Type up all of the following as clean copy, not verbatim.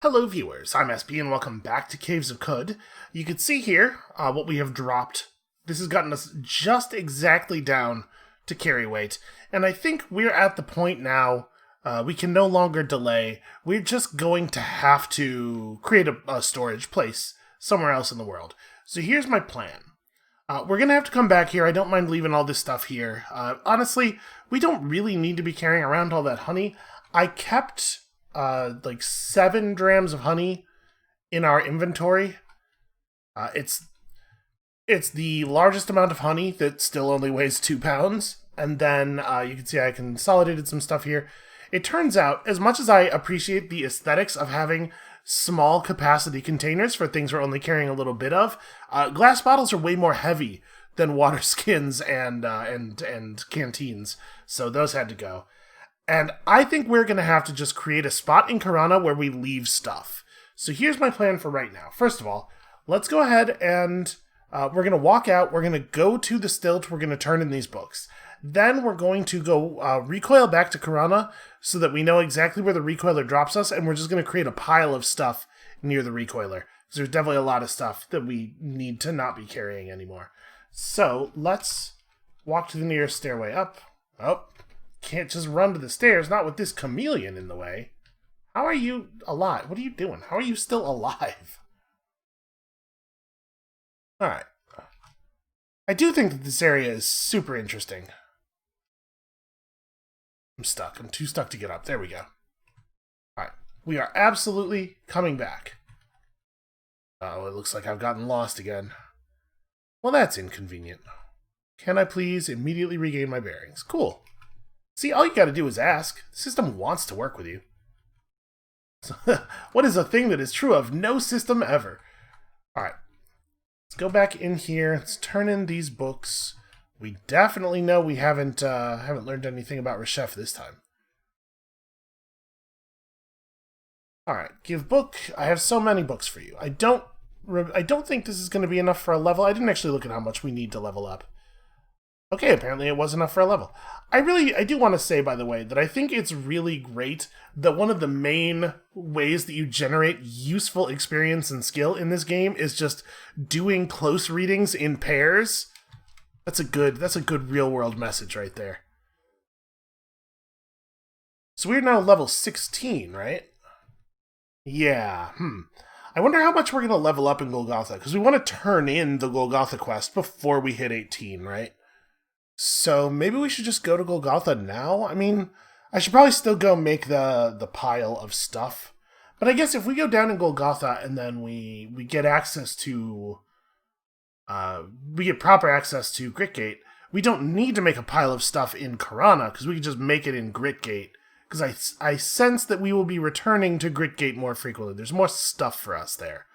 Hello viewers, I'm SB and welcome back to Caves of Cud. You can see here what we have dropped. This has gotten us just exactly down to carry weight, and I think we're at the point now we can no longer delay. We're just going to have to create a storage place somewhere else in the world. So here's my plan. We're going to have to come back here. I don't mind leaving all this stuff here. Honestly, we don't really need to be carrying around all that honey. I kept like 7 drams of honey in our inventory. It's the largest amount of honey that still only weighs 2 pounds. And then you can see I consolidated some stuff here. It turns out, as much as I appreciate the aesthetics of having small capacity containers for things we're only carrying a little bit of, glass bottles are way more heavy than water skins and canteens. So those had to go. And I think we're going to have to just create a spot in Karana where we leave stuff. So here's my plan for right now. First of all, let's go ahead and we're going to walk out. We're going to go to the stilt. We're going to turn in these books. Then we're going to go recoil back to Karana so that we know exactly where the recoiler drops us. And we're just going to create a pile of stuff near the recoiler. Because there's definitely a lot of stuff that we need to not be carrying anymore. So let's walk to the nearest stairway up. Oh. Can't just run to the stairs, not with this chameleon in the way. How are you alive? What are you doing? How are you still alive? Alright. I do think that this area is super interesting. I'm stuck. I'm too stuck to get up. There we go. Alright. We are absolutely coming back. Oh, it looks like I've gotten lost again. Well, that's inconvenient. Can I please immediately regain my bearings? Cool. See, all you gotta do is ask. The system wants to work with you. What is a thing that is true of no system ever? Alright. Let's go back in here. Let's turn in these books. We definitely know we haven't learned anything about Reshef this time. Alright, give book. I have so many books for you. I don't think this is going to be enough for a level. I didn't actually look at how much we need to level up. Okay, apparently it was enough for a level. I do want to say, by the way, that I think it's really great that one of the main ways that you generate useful experience and skill in this game is just doing close readings in pairs. That's a good real-world message right there. So we're now level 16, right? Yeah, I wonder how much we're going to level up in Golgotha, because we want to turn in the Golgotha quest before we hit 18, right? So maybe we should just go to Golgotha now? I mean, I should probably still go make the pile of stuff. But I guess if we go down in Golgotha and then we get access to... we get proper access to Gritgate, we don't need to make a pile of stuff in Karana, because we can just make it in Gritgate. Because I sense that we will be returning to Gritgate more frequently. There's more stuff for us there.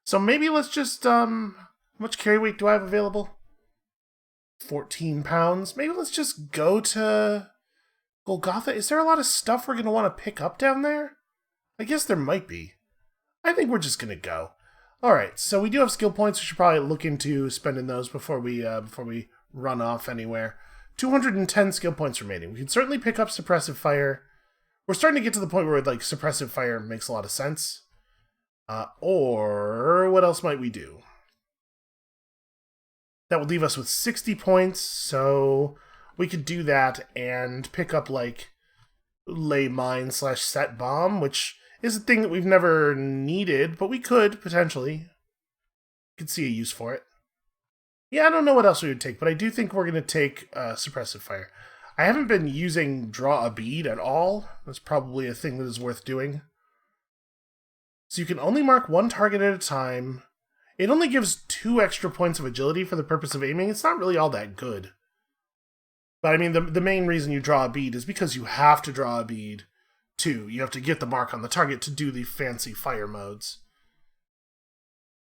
So maybe let's just... how much carry weight do I have available? 14 pounds. Maybe let's just go to Golgotha. Is there a lot of stuff we're going to want to pick up down there? I guess there might be. I think we're just going to go. Alright, so we do have skill points. We should probably look into spending those before we run off anywhere. 210 skill points remaining. We can certainly pick up Suppressive Fire. We're starting to get to the point where like Suppressive Fire makes a lot of sense. Or what else might we do? That would leave us with 60 points, so we could do that and pick up, like, Lay Mine / Set Bomb, which is a thing that we've never needed, but we could, potentially. Could see a use for it. Yeah, I don't know what else we would take, but I do think we're going to take Suppressive Fire. I haven't been using Draw a Bead at all. That's probably a thing that is worth doing. So you can only mark one target at a time. It only gives 2 extra points of agility for the purpose of aiming. It's not really all that good. But I mean, the main reason you draw a bead is because you have to draw a bead too. You have to get the mark on the target to do the fancy fire modes.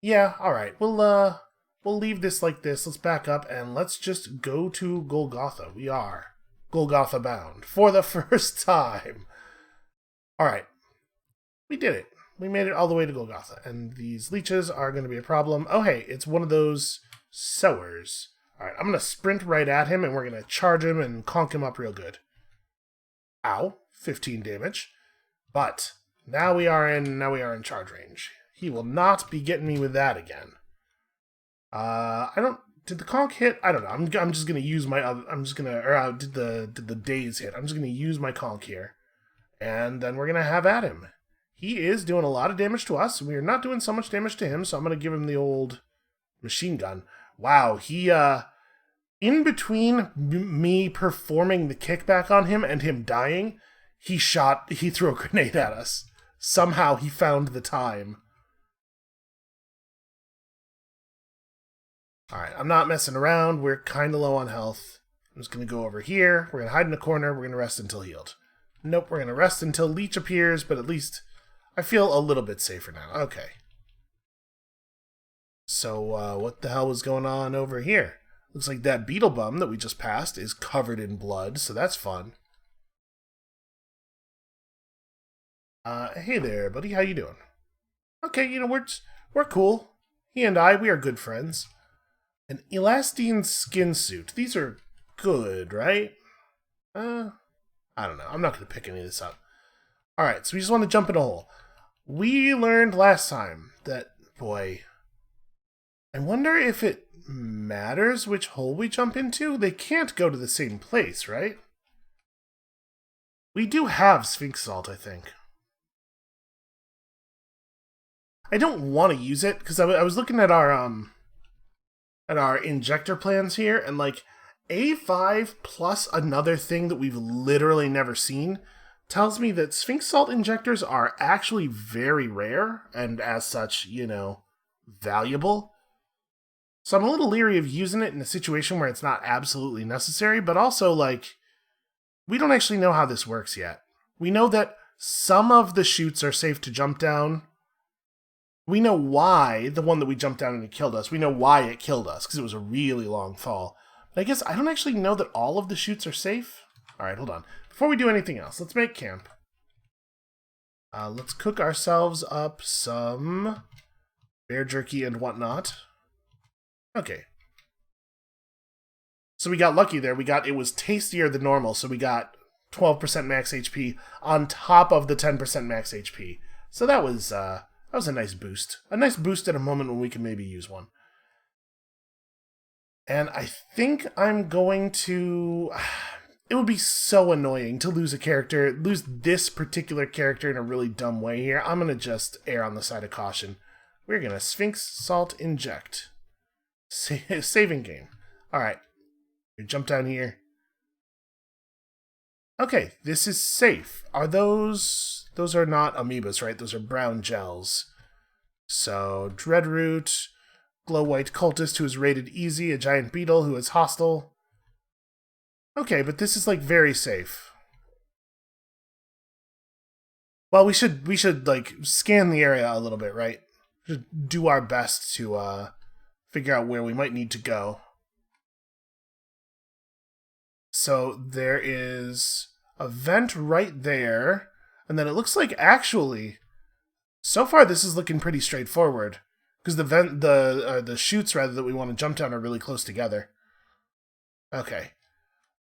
Yeah, alright. We'll leave this like this. Let's back up and let's just go to Golgotha. We are Golgotha bound for the first time. Alright. We did it. We made it all the way to Golgotha, and these leeches are going to be a problem. Oh, hey, it's one of those sowers. Alright, I'm going to sprint right at him, and we're going to charge him and conk him up real good. Ow, 15 damage. But Now we are in charge range. He will not be getting me with that again. Did the conch hit? I don't know. I'm just gonna use my other. Did the daze hit? I'm just gonna use my conch here, and then we're gonna have at him. He is doing a lot of damage to us. We are not doing so much damage to him, so I'm gonna give him the old machine gun. Wow, he in between me performing the kickback on him and him dying, he threw a grenade at us. Somehow he found the time. Alright, I'm not messing around. We're kind of low on health. I'm just going to go over here. We're going to hide in a corner. We're going to rest until healed. Nope, we're going to rest until Leech appears, but at least I feel a little bit safer now. Okay. So, what the hell was going on over here? Looks like that beetle bum that we just passed is covered in blood, so that's fun. Hey there, buddy. How you doing? Okay, you know, we're cool. He and I, we are good friends. An elastine skin suit. These are good, right? I don't know. I'm not going to pick any of this up. Alright, so we just want to jump in a hole. We learned last time that, boy, I wonder if it matters which hole we jump into? They can't go to the same place, right? We do have Sphinx Salt, I think. I don't want to use it, because I was looking at our injector plans here, and like A5 plus another thing that we've literally never seen tells me that Sphinx Salt injectors are actually very rare, and as such, you know, valuable. So I'm a little leery of using it in a situation where it's not absolutely necessary, but also, like, we don't actually know how this works yet. We know that some of the chutes are safe to jump down. We know why the one that we jumped down and it killed us. We know why it killed us, because it was a really long fall. But I guess I don't actually know that all of the chutes are safe. Alright, hold on. Before we do anything else, let's make camp. Let's cook ourselves up some bear jerky and whatnot. Okay. So we got lucky there. It was tastier than normal, so we got 12% max HP on top of the 10% max HP. So that was a nice boost. A nice boost at a moment when we can maybe use one. And I think I'm going to... It would be so annoying to lose this particular character in a really dumb way here. I'm going to just err on the side of caution. We're going to Sphinx Salt Inject. Saving game. Alright. Jump down here. Okay, this is safe. Are those are not amoebas, right? Those are brown gels. So, Dreadroot, Glow White Cultist who is rated easy, a giant beetle who is hostile. Okay, but this is like very safe. Well, we should like scan the area a little bit, right? Just do our best to figure out where we might need to go. So there is a vent right there, and then it looks like actually, so far this is looking pretty straightforward because the chutes rather that we want to jump down are really close together. Okay.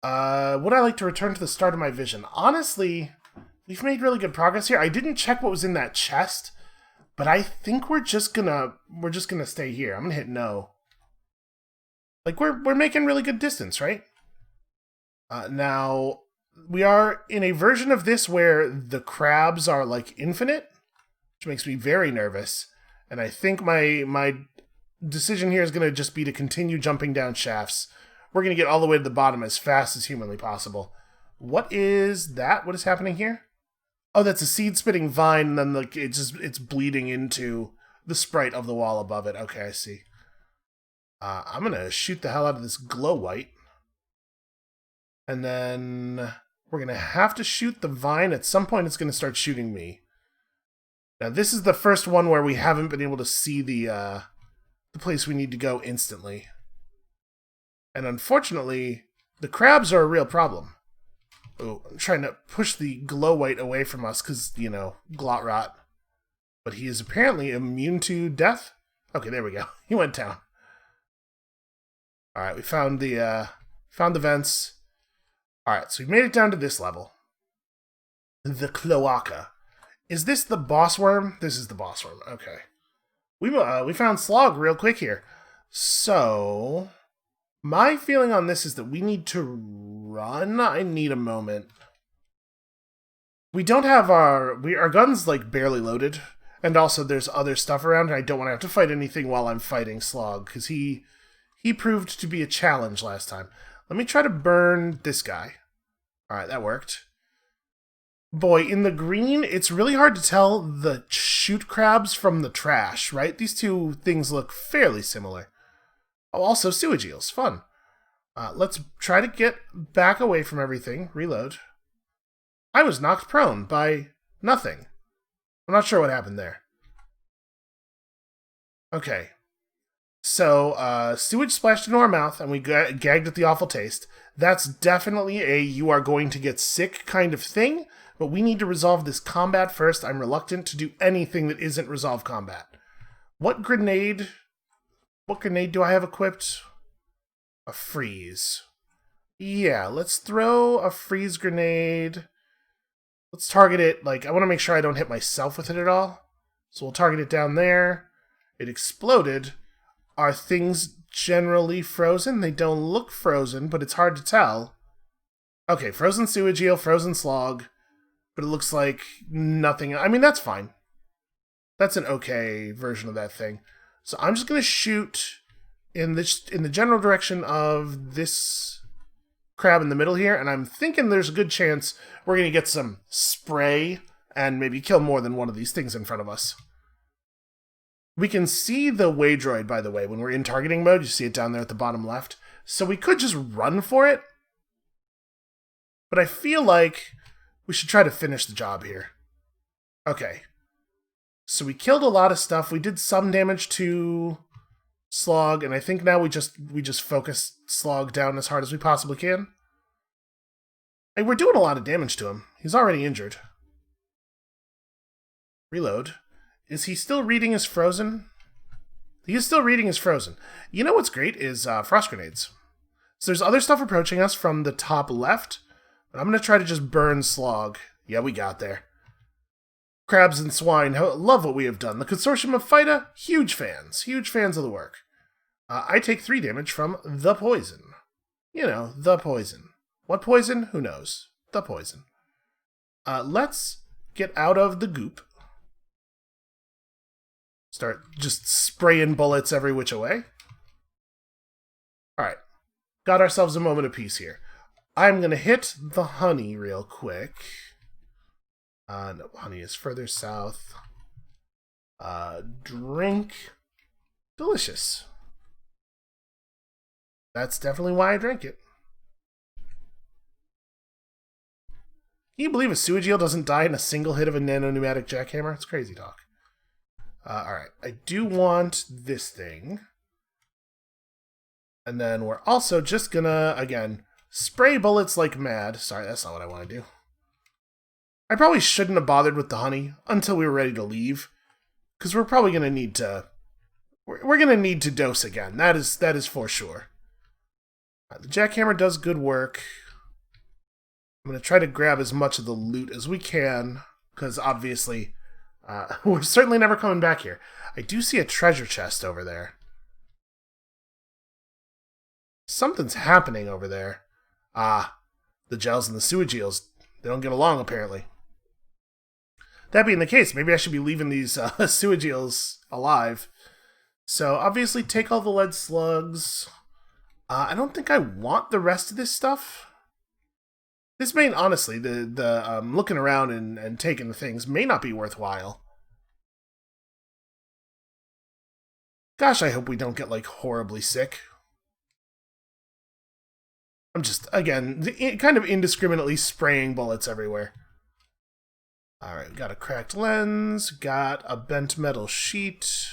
Would I like to return to the start of my vision? Honestly, we've made really good progress here. I didn't check what was in that chest, but I think we're just gonna stay here. I'm gonna hit no. Like we're making really good distance, right? Now we are in a version of this where the crabs are like infinite, which makes me very nervous. And I think my decision here is gonna just be to continue jumping down shafts. We're going to get all the way to the bottom as fast as humanly possible. What is that? What is happening here? Oh, that's a seed-spitting vine, and then like it's bleeding into the sprite of the wall above it. Okay, I see. I'm going to shoot the hell out of this glow white. And then we're going to have to shoot the vine. At some point, it's going to start shooting me. Now, this is the first one where we haven't been able to see the place we need to go instantly. And unfortunately, the crabs are a real problem. Oh, I'm trying to push the glow white away from us because, you know, glot rot. But he is apparently immune to death. Okay, there we go. He went down. Alright, we found the vents. Alright, so we made it down to this level. The cloaca. Is this the boss worm? This is the boss worm. Okay. We found Slog real quick here. So, my feeling on this is that we need to run. I need a moment. We don't have our gun's like barely loaded, and also there's other stuff around, and I don't want to have to fight anything while I'm fighting Slog, because he proved to be a challenge last time. Let me try to burn this guy. Alright, that worked. Boy, in the green, it's really hard to tell the shoot crabs from the trash, right? These two things look fairly similar. Oh, also sewage eels. Fun. Let's try to get back away from everything. Reload. I was knocked prone by nothing. I'm not sure what happened there. Okay. So, sewage splashed into our mouth, and we gagged at the awful taste. That's definitely a you are going to get sick kind of thing, but we need to resolve this combat first. I'm reluctant to do anything that isn't resolve combat. What grenade do I have equipped? A freeze. Yeah, let's throw a freeze grenade. Let's target it, like, I want to make sure I don't hit myself with it at all. So we'll target it down there. It exploded. Are things generally frozen? They don't look frozen, but it's hard to tell. Okay, frozen sewage eel, frozen slog. But it looks like nothing. I mean, that's fine. That's an okay version of that thing. So I'm just going to shoot in the general direction of this crab in the middle here, and I'm thinking there's a good chance we're going to get some spray and maybe kill more than one of these things in front of us. We can see the Waydroid, by the way, when we're in targeting mode. You see it down there at the bottom left. So we could just run for it, but I feel like we should try to finish the job here. Okay. So we killed a lot of stuff. We did some damage to Slog, and I think now we just focus Slog down as hard as we possibly can. And we're doing a lot of damage to him. He's already injured. Reload. Is he still reading as frozen? He is still reading as frozen. You know what's great is frost grenades. So there's other stuff approaching us from the top left, but I'm going to try to just burn Slog. Yeah, we got there. Crabs and swine, love what we have done. The Consortium of Phyta, huge fans of the work. I take 3 damage from the poison. You know, the poison. What poison? Who knows? The poison. Let's get out of the goop. Start just spraying bullets every which way. Alright. Got ourselves a moment of peace here. I'm going to hit the honey real quick. No, honey is further south. Drink. Delicious. That's definitely why I drank it. Can you believe a sewage eel doesn't die in a single hit of a nano-pneumatic jackhammer? It's crazy talk. Alright, I do want this thing. And then we're also just gonna, again, spray bullets like mad. Sorry, that's not what I want to do. I probably shouldn't have bothered with the honey until we were ready to leave, because we're probably going to need to... We're going to need to dose again. That is for sure. The jackhammer does good work. I'm going to try to grab as much of the loot as we can, because obviously we're certainly never coming back here. I do see a treasure chest over there. Something's happening over there. The gels and the sewage eels, they don't get along apparently. That being the case, maybe I should be leaving these sewage eels alive. So, obviously, take all the lead slugs. I don't think I want the rest of this stuff. This may, honestly, the looking around and taking the things may not be worthwhile. Gosh, I hope we don't get, like, horribly sick. I'm just, again, kind of indiscriminately spraying bullets everywhere. Alright, we got a cracked lens, got a bent metal sheet.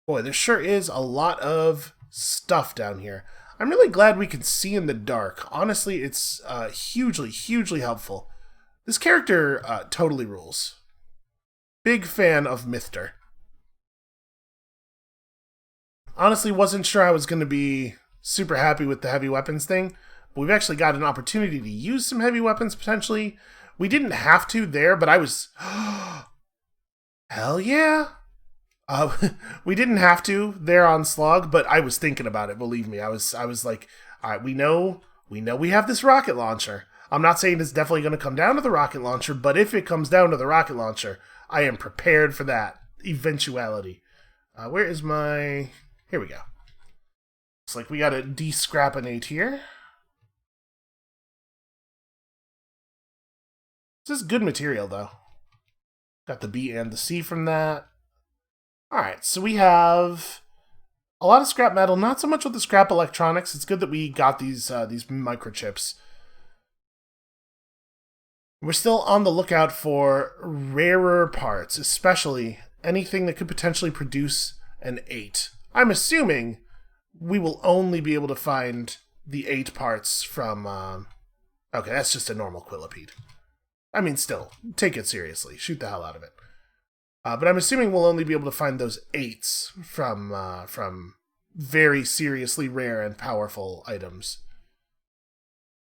Boy, there sure is a lot of stuff down here. I'm really glad we can see in the dark. Honestly, it's hugely, hugely helpful. This character totally rules. Big fan of Mithter. Honestly, wasn't sure I was going to be super happy with the heavy weapons thing. We've actually got an opportunity to use some heavy weapons, potentially, We didn't have to there, but I was... Hell yeah! We didn't have to there on Slog, but I was thinking about it, believe me. I was like, all right, we know we have this rocket launcher. I'm not saying it's definitely going to come down to the rocket launcher, but if it comes down to the rocket launcher, I am prepared for that eventuality. Where is my... Here we go. Looks like we got a de-scrappinate here. This is good material, though. Got the B and the C from that. Alright, so we have a lot of scrap metal, not so much with the scrap electronics. It's good that we got these microchips. We're still on the lookout for rarer parts, especially anything that could potentially produce an 8. I'm assuming we will only be able to find the 8 parts from... Okay, that's just a normal quillipede. I mean, still, take it seriously. Shoot the hell out of it. But I'm assuming we'll only be able to find those 8s from very seriously rare and powerful items.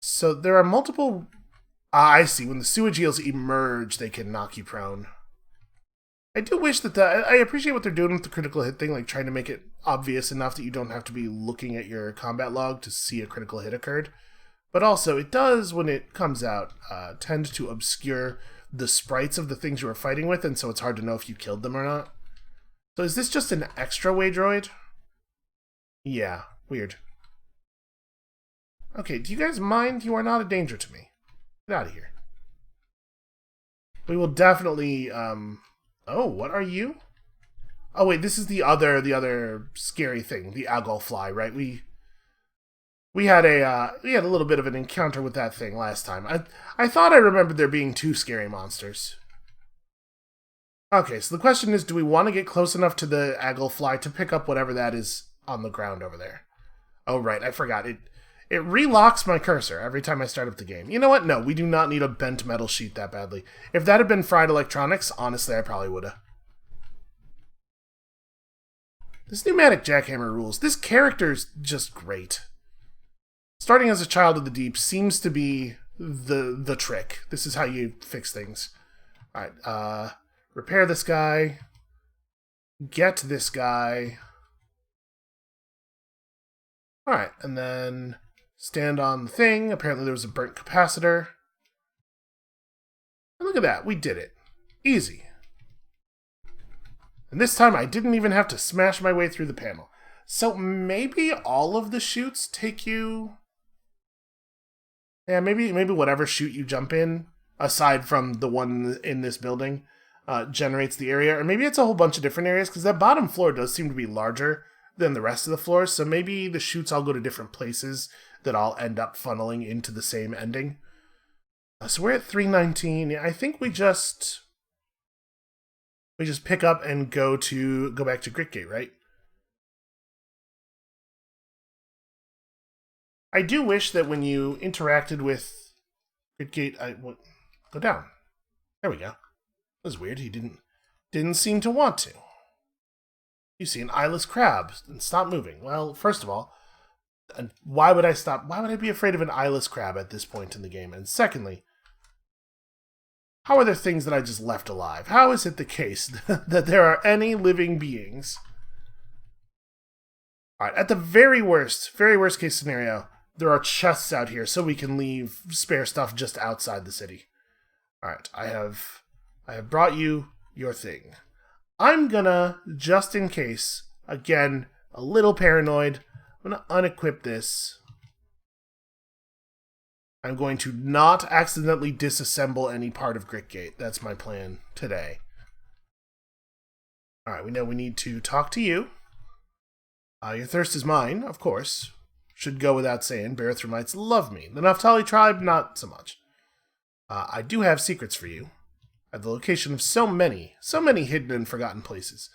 So there are multiple... I see. When the sewage eels emerge, they can knock you prone. I do wish that I appreciate what they're doing with the critical hit thing, like trying to make it obvious enough that you don't have to be looking at your combat log to see a critical hit occurred. But also, it does, when it comes out, tend to obscure the sprites of the things you were fighting with, and so it's hard to know if you killed them or not. So is this just an extra way droid? Yeah, weird. Okay, do you guys mind? You are not a danger to me. Get out of here. We will definitely, Oh, what are you? Oh wait, this is the other scary thing, the Agol fly, right? We had a little bit of an encounter with that thing last time. I thought I remembered there being 2 scary monsters. Okay, so the question is, do we want to get close enough to the Agol fly to pick up whatever that is on the ground over there? Oh right, I forgot. It relocks my cursor every time I start up the game. You know what? No, we do not need a bent metal sheet that badly. If that had been fried electronics, honestly, I probably would have. This pneumatic jackhammer rules. This character's just great. Starting as a child of the deep seems to be the trick. This is how you fix things. Alright, repair this guy. Get this guy. Alright, and then stand on the thing. Apparently there was a burnt capacitor. And look at that, we did it. Easy. And this time I didn't even have to smash my way through the panel. So maybe all of the chutes take you... Yeah, maybe whatever chute you jump in, aside from the one in this building, generates the area. Or maybe it's a whole bunch of different areas, because that bottom floor does seem to be larger than the rest of the floors. So maybe the chutes all go to different places that all end up funneling into the same ending. So we're at 319. I think we just pick up and go back to Gritgate, right? I do wish that when you interacted with Gritgate, go down. There we go. That was weird. He didn't seem to want to. You see an eyeless crab and stop moving. Well, first of all, why would I stop? Why would I be afraid of an eyeless crab at this point in the game? And secondly, how are there things that I just left alive? How is it the case that there are any living beings? Alright, at the very worst case scenario, there are chests out here so we can leave spare stuff just outside the city. Alright, I have brought you your thing. I'm gonna, just in case, again, a little paranoid, I'm gonna unequip this. I'm going to not accidentally disassemble any part of Gritgate. That's my plan today. Alright, we know we need to talk to you. Your thirst is mine, of course. Should go without saying. Barathrumites love me. The Naphtali tribe, not so much. I do have secrets for you. At the location of so many hidden and forgotten places.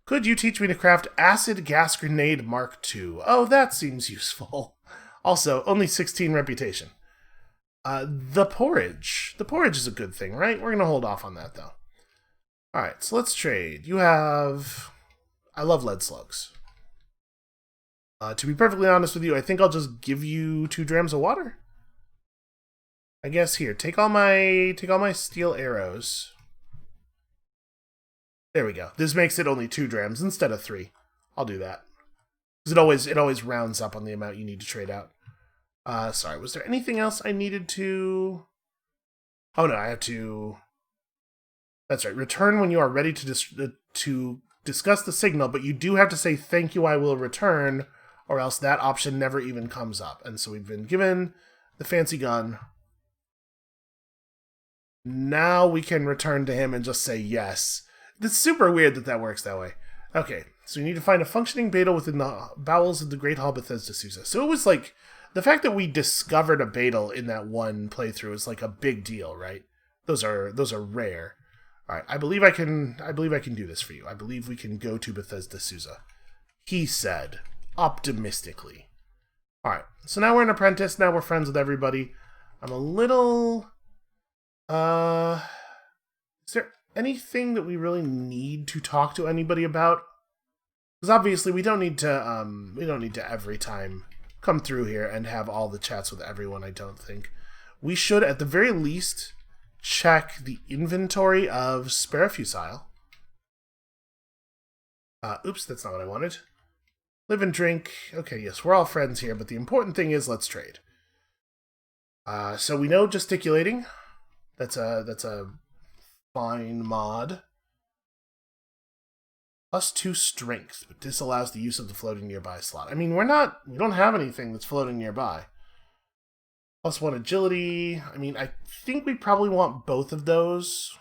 Could you teach me to craft Acid Gas Grenade Mark II? Oh, that seems useful. Also, only 16 reputation. The porridge. The porridge is a good thing, right? We're going to hold off on that, though. Alright, so let's trade. You have... I love lead slugs. To be perfectly honest with you, I think I'll just give you 2 drams of water. I guess here, take all my steel arrows. There we go. This makes it only 2 drams instead of 3. I'll do that. Because it always rounds up on the amount you need to trade out. Sorry, was there anything else I needed to... Oh no, I have to... That's right. Return when you are ready to discuss the signal, but you do have to say, thank you, I will return, or else that option never even comes up. And so we've been given the fancy gun. Now we can return to him and just say yes. It's super weird that works that way. Okay, so you need to find a functioning beta within the bowels of the Great Hall Bethesda Susa. So it was like, the fact that we discovered a beta in that one playthrough is like a big deal, right? Those are rare. All right, I believe I can do this for you. I believe we can go to Bethesda Susa. He said, optimistically. All right, so now we're an apprentice. Now we're friends with everybody. I'm a little... Is there anything that we really need to talk to anybody about? Because obviously we don't need to every time come through here and have all the chats with everyone, I don't think. We should, at the very least, check the inventory of spare fusile. Oops, that's not what I wanted. Live and drink. Okay, yes, we're all friends here, but the important thing is let's trade. So we know gesticulating. That's a fine mod. +2 strength, but this allows the use of the floating nearby slot. I mean, we don't have anything that's floating nearby. +1 agility. I mean, I think we probably want both of those.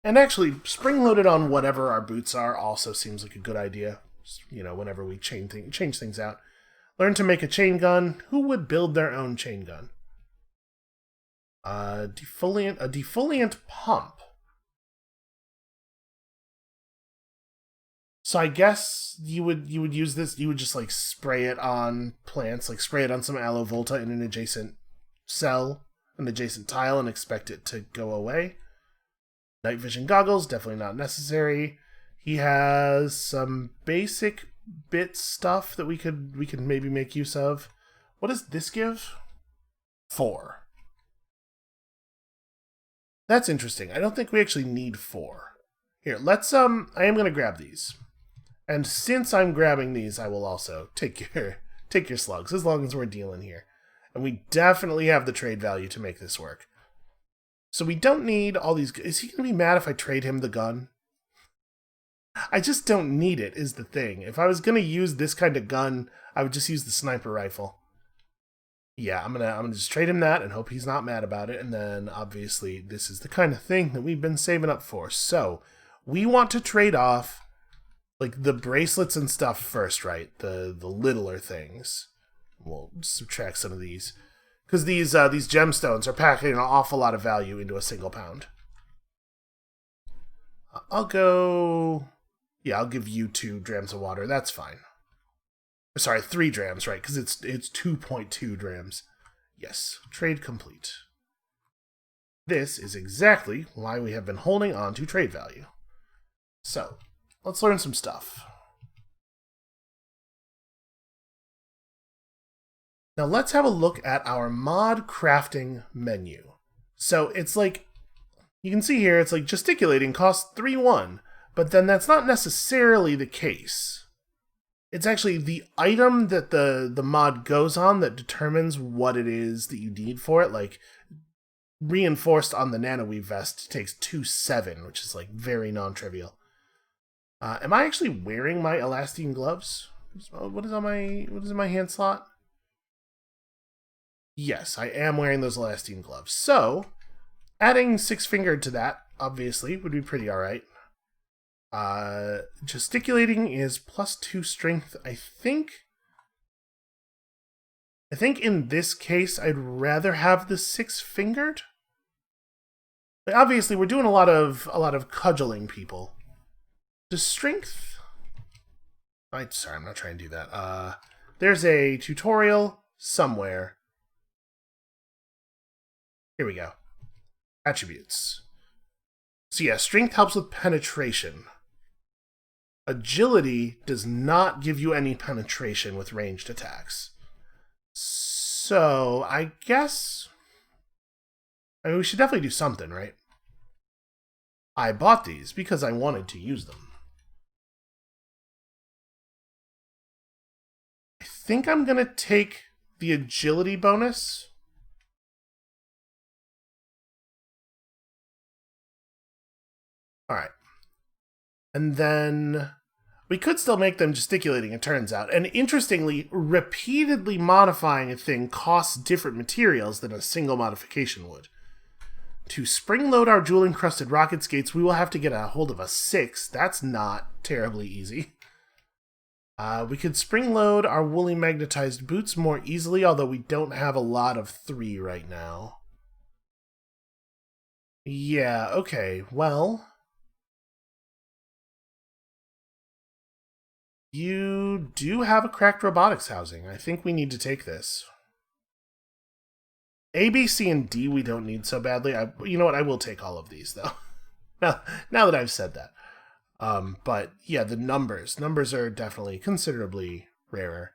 And actually, spring-loaded on whatever our boots are also seems like a good idea. You know, whenever we change things out. Learn to make a chain gun. Who would build their own chain gun? A defoliant pump. So I guess you would use this. You would just like spray it on plants, like spray it on some aloe volta in an adjacent cell, an adjacent tile, and expect it to go away. Night vision goggles, definitely not necessary. He has some basic bit stuff that we could maybe make use of. What does this give? 4. That's interesting. I don't think we actually need 4. Here, let's I am gonna grab these. And since I'm grabbing these, I will also take your slugs, as long as we're dealing here. And we definitely have the trade value to make this work. So we don't need all these... Is he gonna be mad if I trade him the gun? I just don't need it, is the thing. If I was gonna use this kind of gun, I would just use the sniper rifle. Yeah, I'm gonna just trade him that and hope he's not mad about it. And then, obviously, this is the kind of thing that we've been saving up for. So, we want to trade off, like, the bracelets and stuff first, right? The littler things. We'll subtract some of these. Because these gemstones are packing an awful lot of value into a single pound. I'll go... Yeah, I'll give you 2 drams of water. That's fine. Sorry, 3 drams, right? Because it's 2.2 drams. Yes, trade complete. This is exactly why we have been holding on to trade value. So, let's learn some stuff. Now let's have a look at our mod crafting menu. So it's like, you can see here, it's like gesticulating costs 3-1, but then that's not necessarily the case. It's actually the item that the mod goes on that determines what it is that you need for it. Like, reinforced on the nanoweave vest takes 2-7, which is like very non-trivial. Am I actually wearing my elastine gloves? What is in my hand slot? Yes, I am wearing those elastine gloves. So, adding 6-fingered to that, obviously, would be pretty alright. Gesticulating is +2 strength. I think in this case I'd rather have the 6-fingered. But obviously we're doing a lot of cudgeling people. Does strength... Sorry, I'm not trying to do that. There's a tutorial somewhere. Here we go. Attributes. So yeah, strength helps with penetration. Agility does not give you any penetration with ranged attacks. So, I guess I mean, we should definitely do something, right? I bought these because I wanted to use them. I think I'm going to take the agility bonus. Alright. And then we could still make them gesticulating, it turns out. And interestingly, repeatedly modifying a thing costs different materials than a single modification would. To spring-load our jewel-encrusted rocket skates, we will have to get a hold of a 6. That's not terribly easy. We could spring-load our woolly magnetized boots more easily, although we don't have a lot of 3 right now. Yeah, okay, well... You do have a cracked robotics housing. I think we need to take this. A, B, C, and D we don't need so badly. You know what? I will take all of these, though. now that I've said that. But, yeah, the numbers. Numbers are definitely considerably rarer.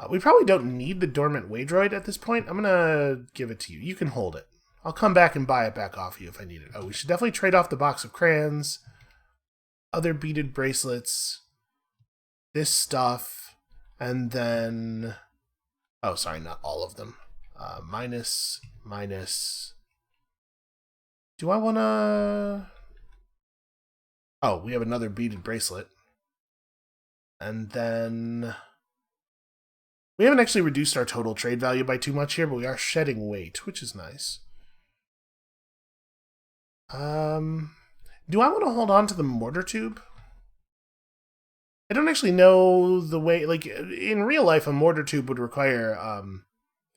We probably don't need the dormant Waydroid at this point. I'm going to give it to you. You can hold it. I'll come back and buy it back off you if I need it. Oh, we should definitely trade off the box of crayons, other beaded bracelets, this stuff, and then... Oh, sorry, not all of them. Minus. Do I want to... Oh, we have another beaded bracelet. And then... We haven't actually reduced our total trade value by too much here, but we are shedding weight, which is nice. Do I want to hold on to the mortar tube? I don't actually know the way... Like, in real life, a mortar tube would require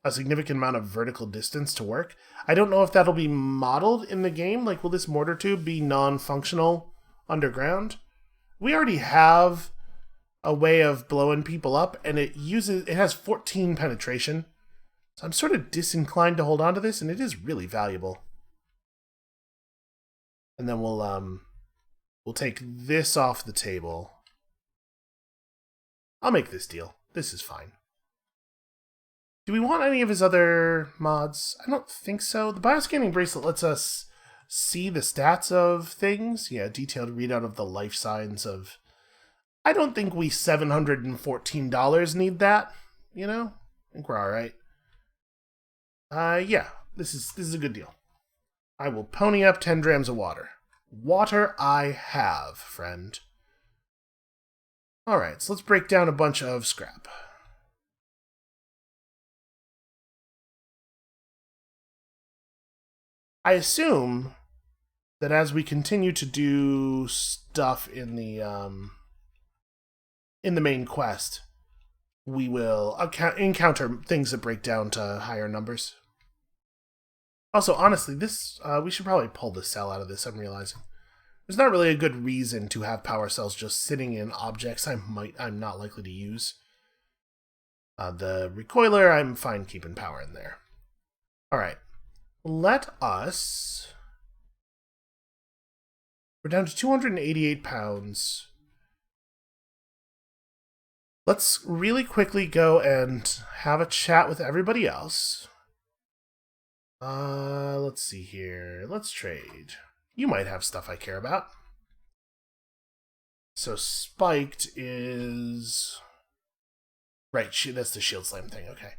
a significant amount of vertical distance to work. I don't know if that'll be modeled in the game. Like, will this mortar tube be non-functional underground? We already have a way of blowing people up, and it has 14 penetration. So I'm sort of disinclined to hold on to this, and it is really valuable. And then we'll take this off the table. I'll make this deal. This is fine. Do we want any of his other mods? I don't think so. The bioscanning bracelet lets us see the stats of things. Yeah, detailed readout of the life signs of... I don't think we $714 need that, you know? I think we're alright. Yeah, this is a good deal. I will pony up 10 drams of water. Water I have, friend. Alright, so let's break down a bunch of scrap. I assume that as we continue to do stuff in the main quest, we will encounter things that break down to higher numbers. Also, honestly, this we should probably pull the cell out of this, I'm realizing. There's not really a good reason to have power cells just sitting in objects I'm not likely to use. The recoiler, I'm fine keeping power in there. Alright. Let us... We're down to 288 pounds. Let's really quickly go and have a chat with everybody else. Let's see here. Let's trade. You might have stuff I care about. So spiked is... Right, that's the shield slam thing, okay.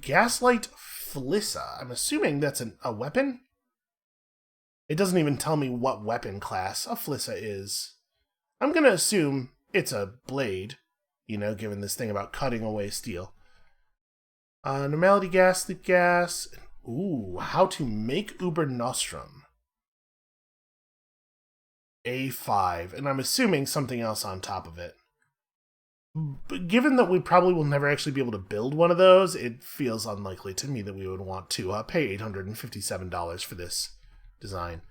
Gaslight Flissa. I'm assuming that's a weapon? It doesn't even tell me what weapon class a Flissa is. I'm gonna assume it's a blade, you know, given this thing about cutting away steel. Normality gas, sleep gas. Ooh, how to make Uber Nostrum. A5, and I'm assuming something else on top of it. But given that we probably will never actually be able to build one of those, it feels unlikely to me that we would want to pay $857 for this design.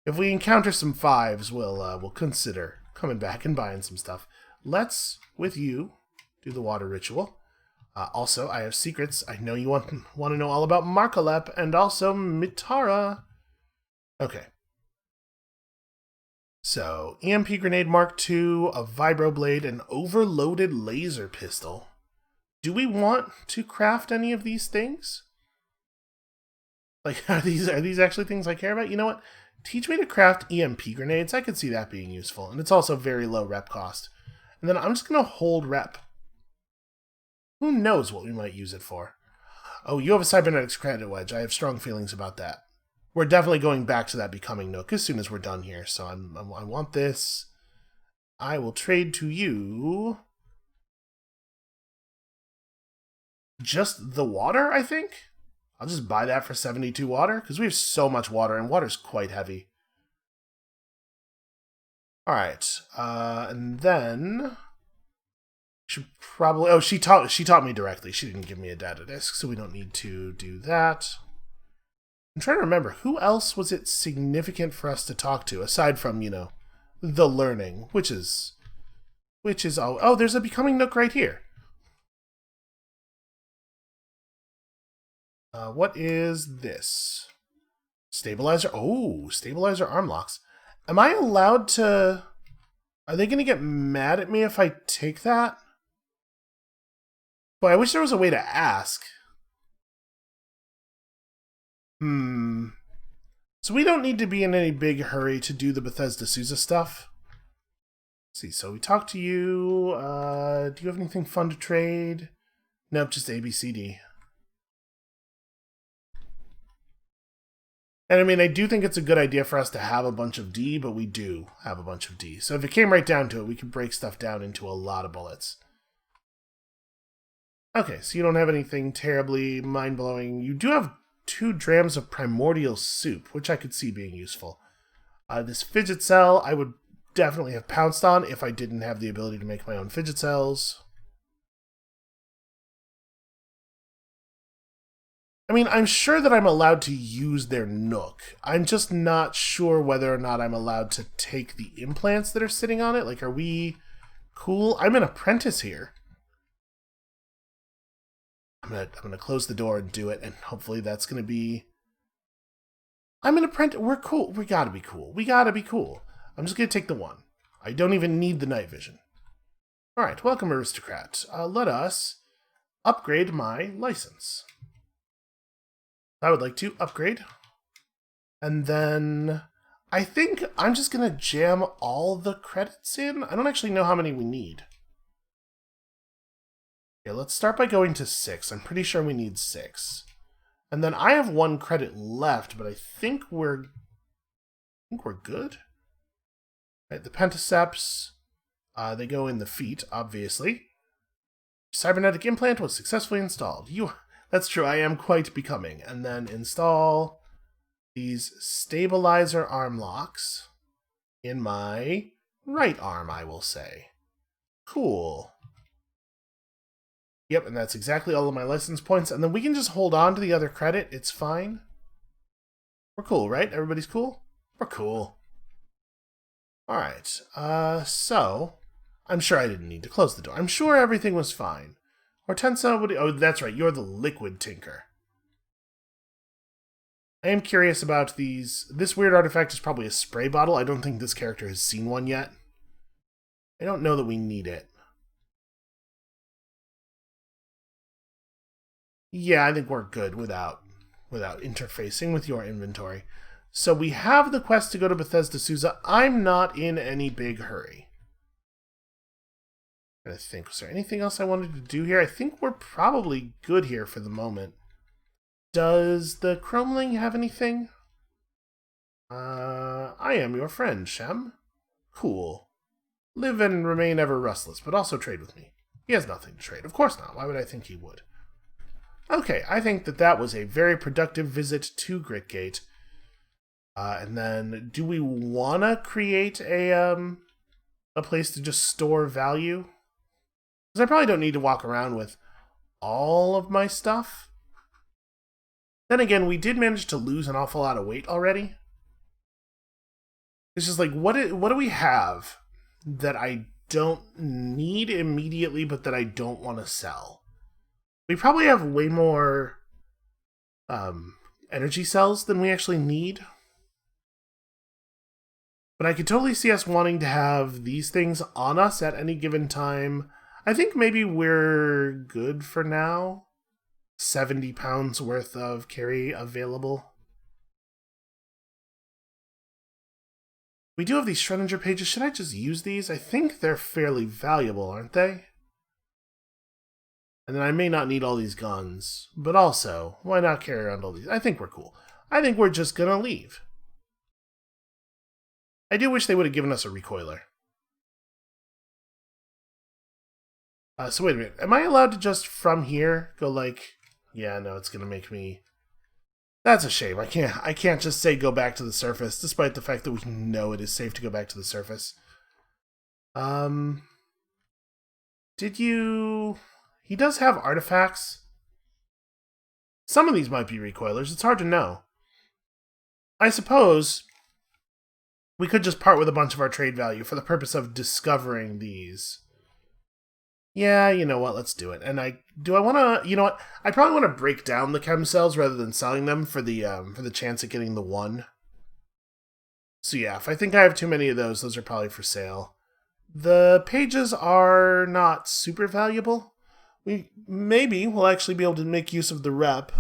If we encounter some 5s, we'll consider coming back and buying some stuff. Let's, with you, do the water ritual. Also, I have secrets. I know you want to know all about Markalep and also Mitara. Okay. So, EMP Grenade Mark II, a Vibroblade, an Overloaded Laser Pistol. Do we want to craft any of these things? Like, are these actually things I care about? You know what? Teach me to craft EMP grenades. I could see that being useful. And it's also very low rep cost. And then I'm just going to hold rep. Who knows what we might use it for? Oh, you have a cybernetics credit wedge. I have strong feelings about that. We're definitely going back to that becoming nook as soon as we're done here. So I want this. I will trade to you just the water, I think. I'll just buy that for 72 water, because we have so much water, and water's quite heavy. Alright, and then... should probably... oh, she taught me directly. She didn't give me a data disk, so we don't need to do that. I'm trying to remember, who else was it significant for us to talk to, aside from, you know, the learning, which is all... oh, there's a becoming nook right here. What is this? Stabilizer. Oh, stabilizer arm locks. Am I allowed to... are they going to get mad at me if I take that? Boy, I wish there was a way to ask. So we don't need to be in any big hurry to do the Bethesda Sousa stuff. Let's see, so we talked to you. Do you have anything fun to trade? Nope, just ABCD. And I mean, I do think it's a good idea for us to have a bunch of D, but we do have a bunch of D. So if it came right down to it, we could break stuff down into a lot of bullets. Okay, so you don't have anything terribly mind-blowing. You do have 2 drams of primordial soup, which I could see being useful. This fidget cell, I would definitely have pounced on if I didn't have the ability to make my own fidget cells. I mean, I'm sure that I'm allowed to use their nook. I'm just not sure whether or not I'm allowed to take the implants that are sitting on it. Like, are we cool? I'm an apprentice here. I'm gonna close the door and do it, and hopefully that's gonna be... I'm an apprentice. We're cool. We gotta be cool. We gotta be cool. I'm just gonna take the 1. I don't even need the night vision. Alright, welcome, aristocrat. Let us upgrade my license. I would like to upgrade. And then I think I'm just going to jam all the credits in. I don't actually know how many we need. Okay, let's start by going to 6. I'm pretty sure we need 6. And then I have 1 credit left, but I think we're good. Right, the pentaceps, they go in the feet, obviously. Cybernetic implant was successfully installed. That's true, I am quite becoming. And then install these stabilizer arm locks in my right arm, I will say. Cool. Yep, and that's exactly all of my license points. And then we can just hold on to the other credit. It's fine. We're cool, right? Everybody's cool? We're cool. Alright, so... I'm sure I didn't need to close the door. I'm sure everything was fine. Hortensia, oh, that's right, you're the liquid tinker. I am curious about these. This weird artifact is probably a spray bottle. I don't think this character has seen one yet. I don't know that we need it. Yeah, I think we're good without interfacing with your inventory. So we have the quest to go to Bethesda Sousa. I'm not in any big hurry. I think, was there anything else I wanted to do here? I think we're probably good here for the moment. Does the Chromeling have anything? I am your friend, Shem. Cool. Live and remain ever restless, but also trade with me. He has nothing to trade. Of course not. Why would I think he would? Okay, I think that was a very productive visit to Gritgate. And then, do we want to create a place to just store value? Because I probably don't need to walk around with all of my stuff. Then again, we did manage to lose an awful lot of weight already. It's just like, what do we have that I don't need immediately, but that I don't want to sell? We probably have way more energy cells than we actually need. But I could totally see us wanting to have these things on us at any given time. I think maybe we're good for now. 70 pounds worth of carry available. We do have these Schrödinger pages. Should I just use these? I think they're fairly valuable, aren't they? And then I may not need all these guns. But also, why not carry around all these? I think we're cool. I think we're just gonna leave. I do wish they would have given us a recoiler. So wait a minute. Am I allowed to just from here go like... Yeah, no, it's gonna make me... That's a shame. I can't just say go back to the surface, despite the fact that we know it is safe to go back to the surface. Did you... He does have artifacts. Some of these might be recoilers. It's hard to know. I suppose we could just part with a bunch of our trade value for the purpose of discovering these. Yeah, you know what? Let's do it. And I want to, you know what? I probably want to break down the chem cells rather than selling them for the chance of getting the one. So yeah, if I think I have too many of those are probably for sale. The pages are not super valuable. Maybe we'll actually be able to make use of the rep.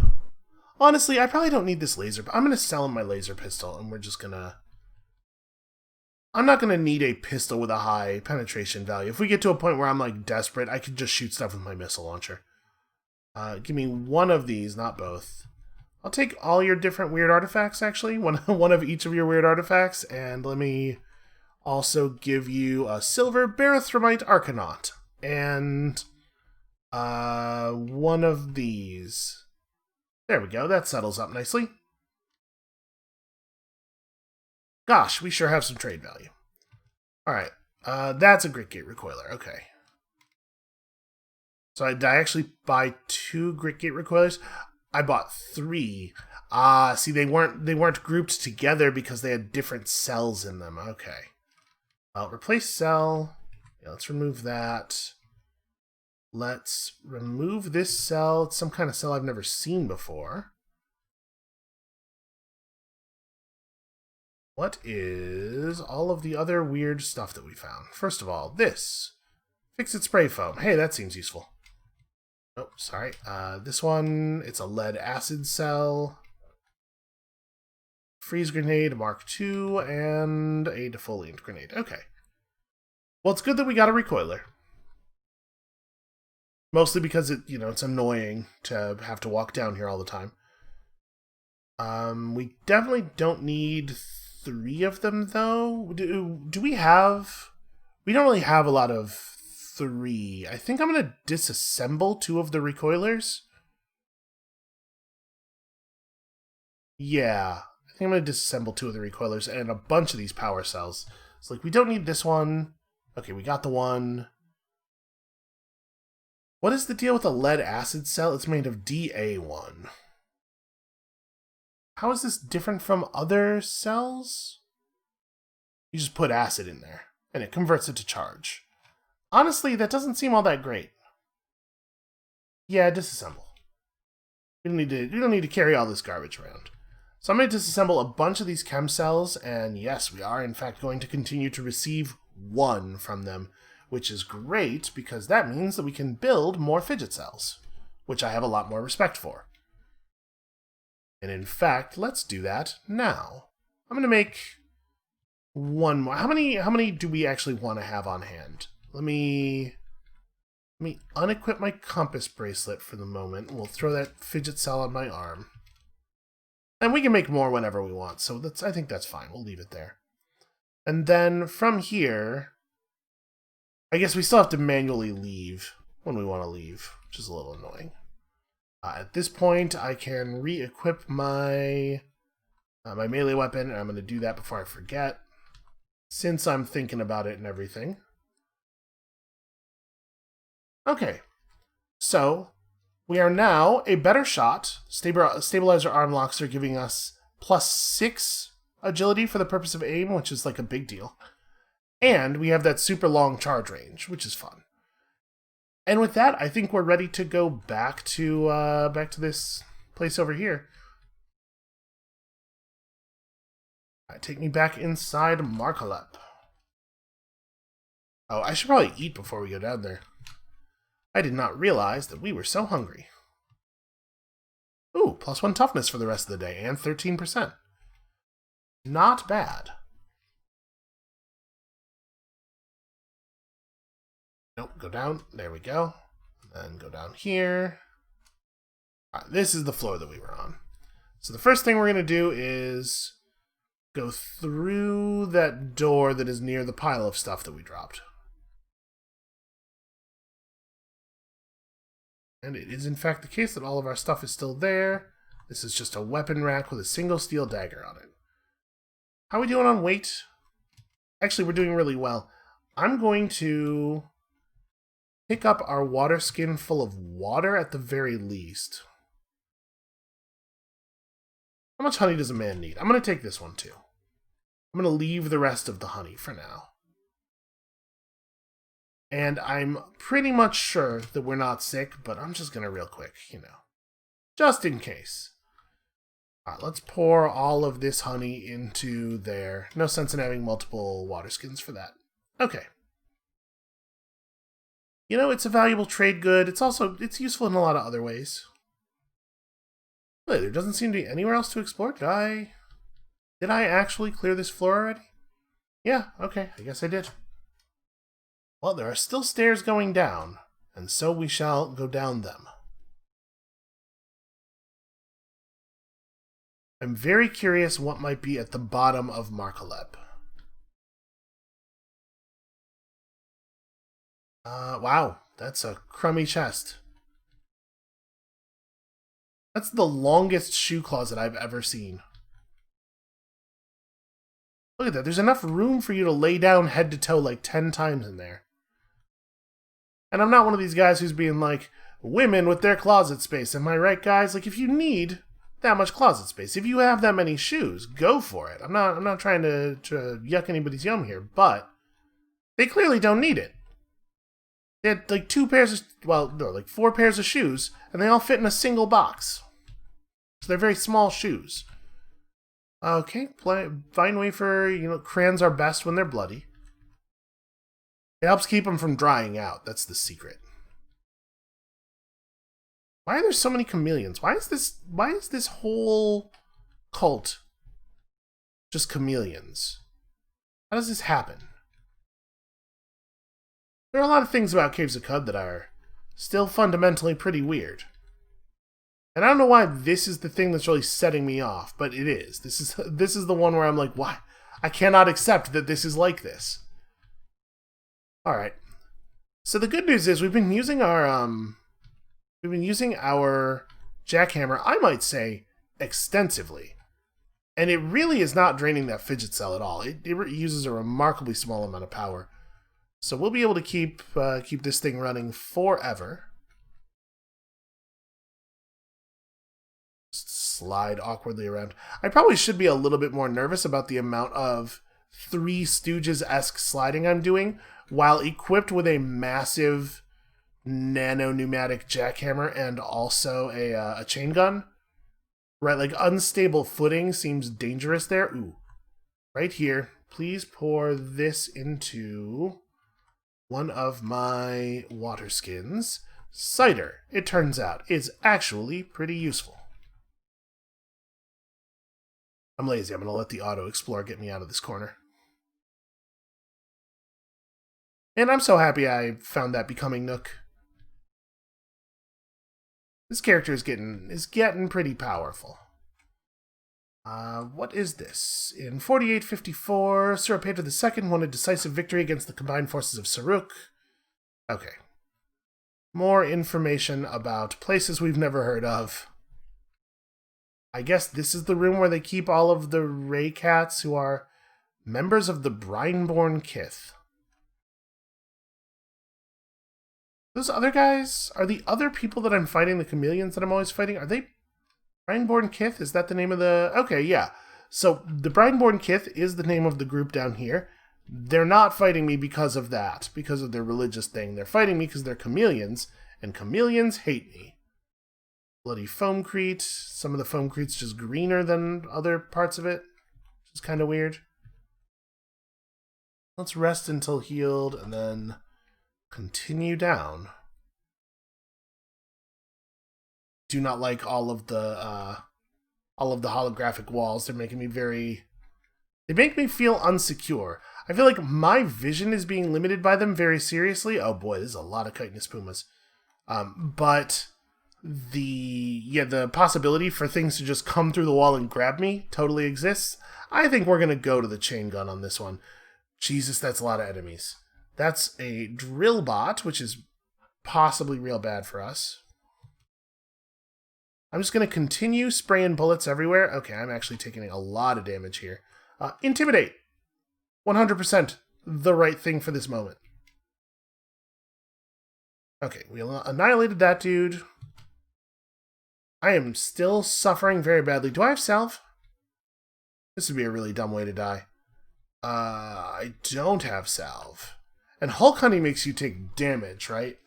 Honestly, I probably don't need this laser. I'm going to sell him my laser pistol, and we're just going to... I'm not going to need a pistol with a high penetration value. If we get to a point where I'm, like, desperate, I could just shoot stuff with my missile launcher. Give me one of these, not both. I'll take all your different weird artifacts, actually. One of each of your weird artifacts. And let me also give you a silver barythromite arcanaut. And one of these. There we go. That settles up nicely. Gosh, we sure have some trade value. Alright, that's a Grit Gate Recoiler, okay. So I actually buy 2 Grit Gate Recoilers? I bought 3. See, they weren't grouped together because they had different cells in them, okay. Replace cell. Yeah, let's remove that. Let's remove this cell. It's some kind of cell I've never seen before. What is all of the other weird stuff that we found? First of all, this. Fix-It spray foam. Hey, that seems useful. Oh, sorry. This one, it's a lead acid cell. Freeze grenade, Mark II, and a defoliant grenade. Okay. Well, it's good that we got a recoiler. Mostly because it's annoying to have to walk down here all the time. We definitely don't need 3 of them, though. Do we have... We don't really have a lot of 3. I think I'm going to disassemble 2 of the recoilers. Yeah. I think I'm going to disassemble 2 of the recoilers and a bunch of these power cells. It's like, we don't need this one. Okay, we got the one. What is the deal with a lead acid cell? It's made of Da1. How is this different from other cells? You just put acid in there, and it converts it to charge. Honestly, that doesn't seem all that great. Yeah, disassemble. We don't need to carry all this garbage around. So I'm going to disassemble a bunch of these chem cells, and yes, we are in fact going to continue to receive 1 from them, which is great because that means that we can build more fidget cells, which I have a lot more respect for. And in fact, let's do that now. I'm going to make 1 more. How many do we actually want to have on hand? Let me unequip my compass bracelet for the moment. We'll throw that fidget cell on my arm. And we can make more whenever we want, so I think that's fine. We'll leave it there. And then from here, I guess we still have to manually leave when we want to leave, which is a little annoying. At this point, I can re-equip my melee weapon, and I'm going to do that before I forget, since I'm thinking about it and everything. Okay, so we are now a better shot. Stabilizer arm locks are giving us +6 agility for the purpose of aim, which is like a big deal. And we have that super long charge range, which is fun. And with that, I think we're ready to go back to this place over here. Take me back inside Markalep. Oh, I should probably eat before we go down there. I did not realize that we were so hungry. Ooh, +1 toughness for the rest of the day, and 13%. Not bad. Nope, go down. There we go. And then go down here. All right, this is the floor that we were on. So the first thing we're going to do is go through that door that is near the pile of stuff that we dropped. And it is in fact the case that all of our stuff is still there. This is just a weapon rack with a single steel dagger on it. How are we doing on weight? Actually, we're doing really well. I'm going to pick up our water skin full of water at the very least. How much honey does a man need? I'm going to take this one too. I'm going to leave the rest of the honey for now. And I'm pretty much sure that we're not sick, but I'm just going to real quick, just in case. Alright, let's pour all of this honey into there. No sense in having multiple water skins for that. Okay. It's a valuable trade good. It's useful in a lot of other ways. Really, there doesn't seem to be anywhere else to explore. Did I actually clear this floor already? Yeah, okay, I guess I did. Well, there are still stairs going down, and so we shall go down them. I'm very curious what might be at the bottom of Markaleb. Wow, that's a crummy chest. That's the longest shoe closet I've ever seen. Look at that, there's enough room for you to lay down head to toe like 10 times in there. And I'm not one of these guys who's being like, women with their closet space, am I right, guys? Like, if you need that much closet space, if you have that many shoes, go for it. I'm not trying to yuck anybody's yum here, but they clearly don't need it. They had like 4 pairs of shoes, and they all fit in a single box. So they're very small shoes. Okay, Vine Wafer, crayons are best when they're bloody. It helps keep them from drying out. That's the secret. Why are there so many chameleons? Why is this whole cult just chameleons? How does this happen? There are a lot of things about Caves of Cud that are still fundamentally pretty weird. And I don't know why this is the thing that's really setting me off, but it is. This is the one where I'm like, why? I cannot accept that this is like this. Alright. So the good news is we've been using our jackhammer, I might say, extensively. And it really is not draining that fidget cell at all. It uses a remarkably small amount of power. So we'll be able to keep this thing running forever. Just slide awkwardly around. I probably should be a little bit more nervous about the amount of Three Stooges-esque sliding I'm doing, while equipped with a massive nano-pneumatic jackhammer and also a chain gun. Right, like unstable footing seems dangerous there. Ooh. Right here, please pour this into one of my water skins. Cider, it turns out, is actually pretty useful. I'm lazy. I'm going to let the auto-explorer get me out of this corner. And I'm so happy I found that Becoming Nook. This character is getting pretty powerful. What is this? In 4854, Sir Pedro II won a decisive victory against the combined forces of Saruk. Okay. More information about places we've never heard of. I guess this is the room where they keep all of the Ray Cats who are members of the Brineborn Kith. Those other guys, are the other people that I'm fighting, the chameleons that I'm always fighting, are they Brineborn Kith? Is that the name of the... Okay, yeah. So, the Brineborn Kith is the name of the group down here. They're not fighting me because of that, because of their religious thing. They're fighting me because they're chameleons, and chameleons hate me. Bloody foamcrete. Some of the foamcrete's just greener than other parts of it, which is kind of weird. Let's rest until healed, and then continue down. Do not like all of the holographic walls. They're making me they make me feel unsecure. I feel like my vision is being limited by them very seriously. Oh boy, there's a lot of chitinous pumas. But the possibility for things to just come through the wall and grab me totally exists. I think we're going to go to the chain gun on this one. Jesus, that's a lot of enemies. That's a drill bot, which is possibly real bad for us. I'm just going to continue spraying bullets everywhere. Okay, I'm actually taking a lot of damage here. Intimidate. 100% the right thing for this moment. Okay, we annihilated that dude. I am still suffering very badly. Do I have salve? This would be a really dumb way to die. I don't have salve. And Hulk hunting makes you take damage, right?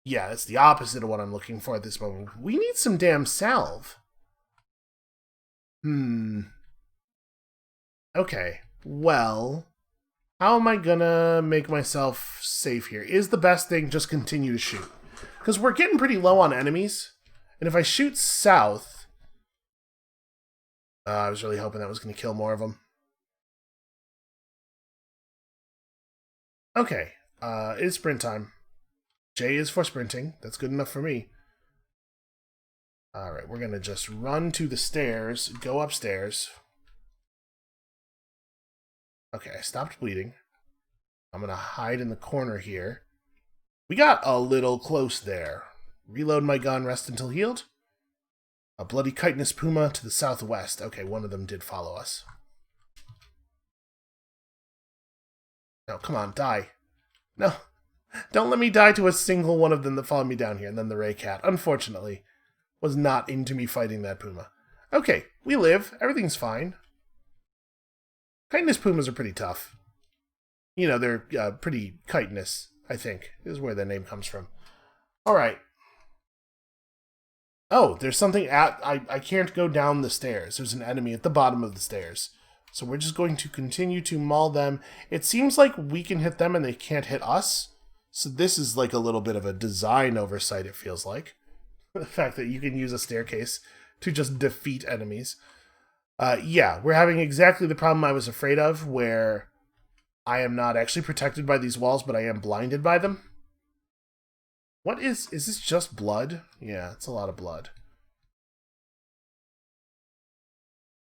Yeah, it's the opposite of what I'm looking for at this moment. We need some damn salve. Okay, well, how am I gonna make myself safe here? Is the best thing just continue to shoot? Because we're getting pretty low on enemies. And if I shoot south... I was really hoping that was going to kill more of them. Okay, it is sprint time. J is for sprinting. That's good enough for me. Alright, we're going to just run to the stairs, go upstairs. Okay, I stopped bleeding. I'm going to hide in the corner here. We got a little close there. Reload my gun, rest until healed. A bloody chitinous puma to the southwest. Okay, one of them did follow us. No, come on, die. No, don't let me die to a single one of them that followed me down here. And then the Ray Cat, unfortunately, was not into me fighting that puma. Okay, we live. Everything's fine. Chitinous pumas are pretty tough. You know, they're pretty chitinous, I think, is where their name comes from. Alright. Oh, there's something at... I can't go down the stairs. There's an enemy at the bottom of the stairs. So we're just going to continue to maul them. It seems like we can hit them and they can't hit us. So this is like a little bit of a design oversight, it feels like. The fact that you can use a staircase to just defeat enemies. Yeah, we're having exactly the problem I was afraid of, where I am not actually protected by these walls, but I am blinded by them. What is this just blood? Yeah, it's a lot of blood.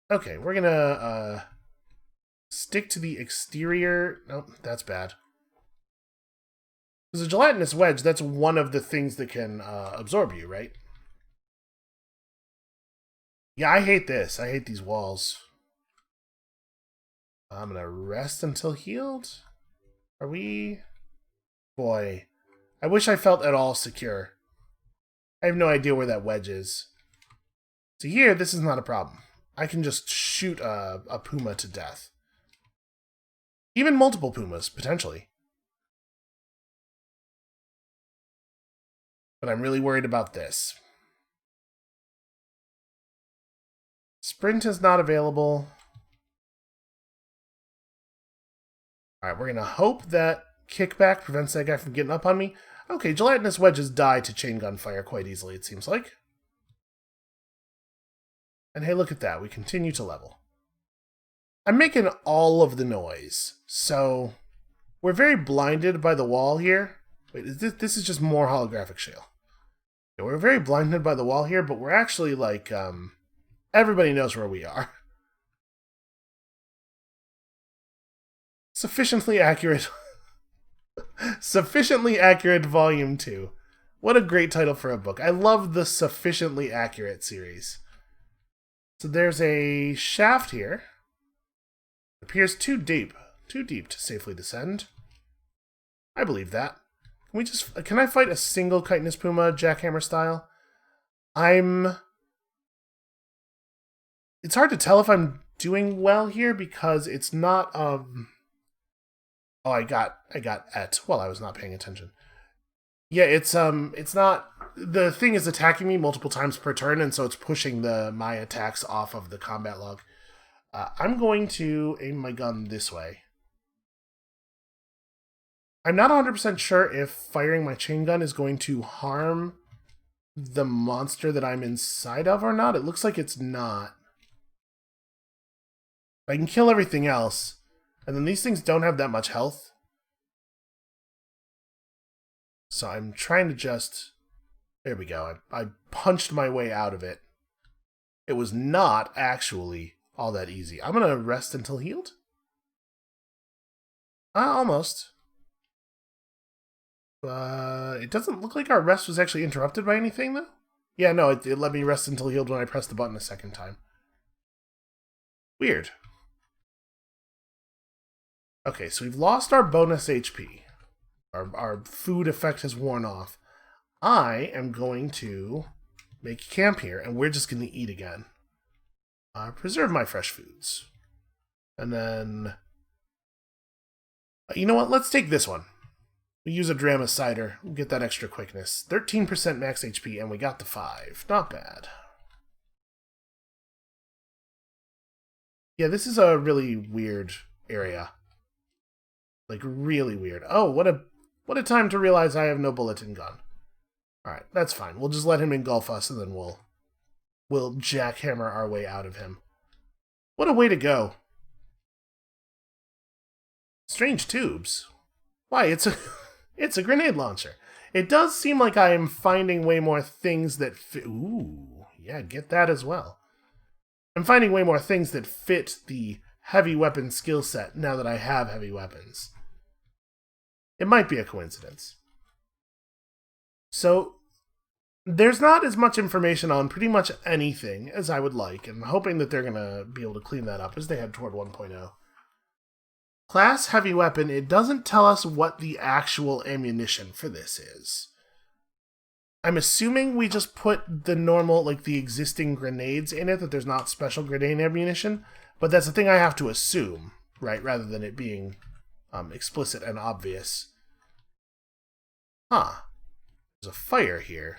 Okay, we're gonna stick to the exterior. Nope, that's bad. Because a gelatinous wedge, that's one of the things that can absorb you, right? Yeah, I hate this. I hate these walls. I'm gonna rest until healed. Are we? Boy. I wish I felt at all secure. I have no idea where that wedge is. So here, this is not a problem. I can just shoot a puma to death. Even multiple pumas, potentially. But I'm really worried about this. Sprint is not available. Alright, we're going to hope that kickback prevents that guy from getting up on me. Okay, gelatinous wedges die to chain gun fire quite easily, it seems like. And hey, look at that. We continue to level. I'm making all of the noise, so we're very blinded by the wall here. Wait, this is just more holographic shale. Yeah, we're very blinded by the wall here, but we're actually like, everybody knows where we are. Sufficiently accurate. Sufficiently Accurate Volume 2. What a great title for a book. I love the Sufficiently Accurate series. So there's a shaft here. It appears too deep to safely descend. I believe that. Can I fight a single chitinous puma jackhammer style? It's hard to tell if I'm doing well here because it's not Oh, I got et while I was not paying attention. Yeah, it's not... The thing is attacking me multiple times per turn, and so it's pushing my attacks off of the combat log. I'm going to aim my gun this way. I'm not 100% sure if firing my chain gun is going to harm the monster that I'm inside of or not. It looks like it's not. I can kill everything else. And then these things don't have that much health. So I'm trying to just... There we go. I punched my way out of it. It was not actually all that easy. I'm going to rest until healed. Almost. It doesn't look like our rest was actually interrupted by anything, though. Yeah, no, it let me rest until healed when I pressed the button a second time. Weird. Okay, so we've lost our bonus HP. Our food effect has worn off. I am going to make camp here, and we're just going to eat again. Preserve my fresh foods. And then... you know what? Let's take this one. We use a Drama Cider. We'll get that extra quickness. 13% max HP, and we got the 5. Not bad. Yeah, this is a really weird area. Like, really weird. Oh, what a time to realize I have no bulletin gun. Alright, that's fine. We'll just let him engulf us, and then we'll jackhammer our way out of him. What a way to go. Strange tubes. Why, it's a grenade launcher. It does seem like I am finding way more things that fit... Ooh, yeah, get that as well. I'm finding way more things that fit the heavy weapon skill set now that I have heavy weapons. It might be a coincidence. So, there's not as much information on pretty much anything as I would like, and I'm hoping that they're going to be able to clean that up as they head toward 1.0. Class heavy weapon, it doesn't tell us what the actual ammunition for this is. I'm assuming we just put the normal, like the existing grenades in it, that there's not special grenade ammunition, but that's the thing I have to assume, right, rather than it being explicit and obvious. Huh. There's a fire here.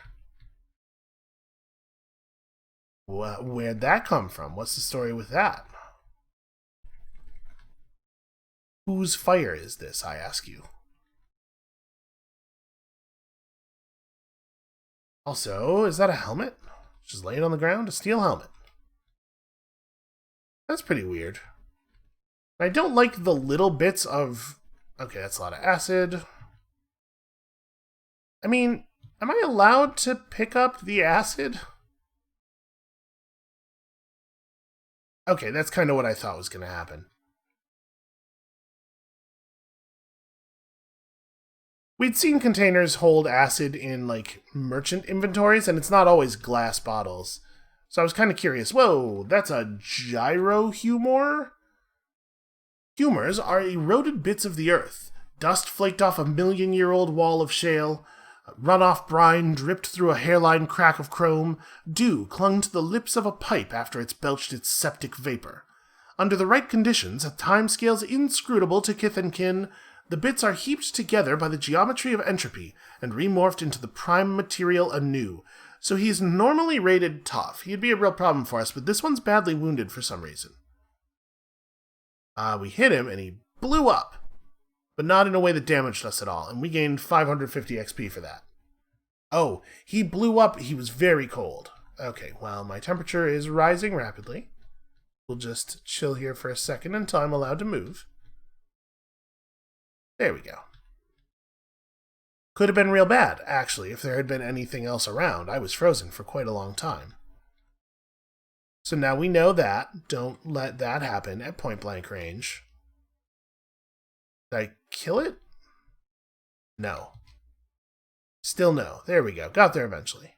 Where'd that come from? What's the story with that? Whose fire is this, I ask you? Also, is that a helmet? Just laying on the ground? A steel helmet. That's pretty weird. I don't like the little bits of... Okay, that's a lot of acid. I mean, am I allowed to pick up the acid? Okay, that's kind of what I thought was going to happen. We'd seen containers hold acid in, like, merchant inventories, and it's not always glass bottles. So I was kind of curious. Whoa, that's a gyrohumor? Humors are eroded bits of the earth. Dust flaked off a million-year-old wall of shale. Runoff brine dripped through a hairline crack of chrome. Dew clung to the lips of a pipe after it's belched its septic vapor. Under the right conditions, at timescales inscrutable to kith and kin, the bits are heaped together by the geometry of entropy and remorphed into the prime material anew. So he's normally rated tough. He'd be a real problem for us, but this one's badly wounded for some reason. We hit him and he blew up, but not in a way that damaged us at all, and we gained 550 XP for that. Oh, he blew up. He was very cold. Okay, well, my temperature is rising rapidly. We'll just chill here for a second until I'm allowed to move. There we go. Could have been real bad, actually, if there had been anything else around. I was frozen for quite a long time. So now we know that. Don't let that happen at point-blank range. Did I kill it? No. Still no. There we go. Got there eventually.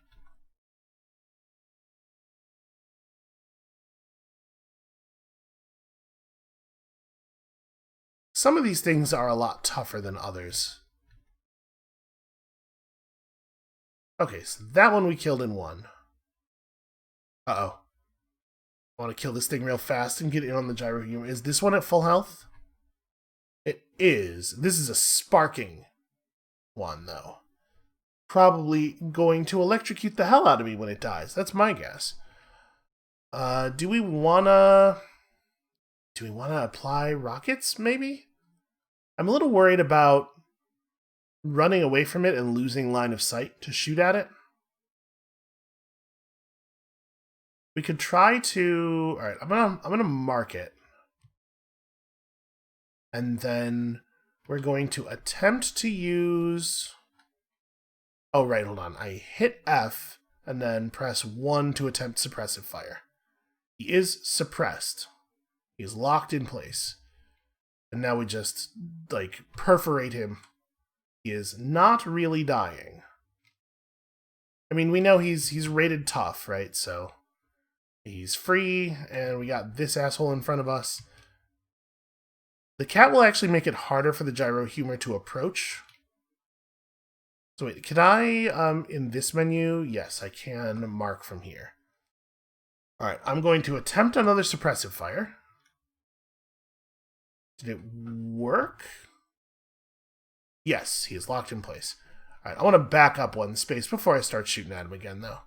Some of these things are a lot tougher than others. Okay, so that one we killed in one. Uh-oh. I want to kill this thing real fast and get in on the gyro humor. Is this one at full health? It is. This is a sparking one, though. Probably going to electrocute the hell out of me when it dies. That's my guess. Do we wanna apply rockets, maybe? I'm a little worried about running away from it and losing line of sight to shoot at it. We could try to... Alright, I'm gonna mark it. And then we're going to attempt to use... Oh, right, hold on. I hit F and then press 1 to attempt suppressive fire. He is suppressed. He is locked in place. And now we just, like, perforate him. He is not really dying. I mean, we know he's rated tough, right? So he's free, and we got this asshole in front of us. The cat will actually make it harder for the gyro humor to approach. So wait, can I, in this menu? Yes, I can mark from here. Alright, I'm going to attempt another suppressive fire. Did it work? Yes, he is locked in place. Alright, I want to back up one space before I start shooting at him again, though.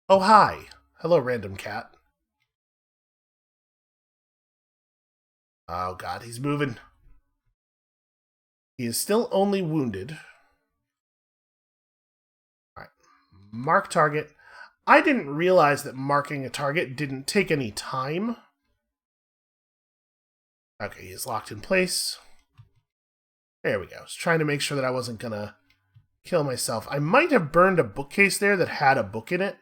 Oh, hi. Hello, random cat. Oh, God, he's moving. He is still only wounded. Alright, mark target. I didn't realize that marking a target didn't take any time. Okay, he is locked in place. There we go. I was trying to make sure that I wasn't gonna kill myself. I might have burned a bookcase there that had a book in it.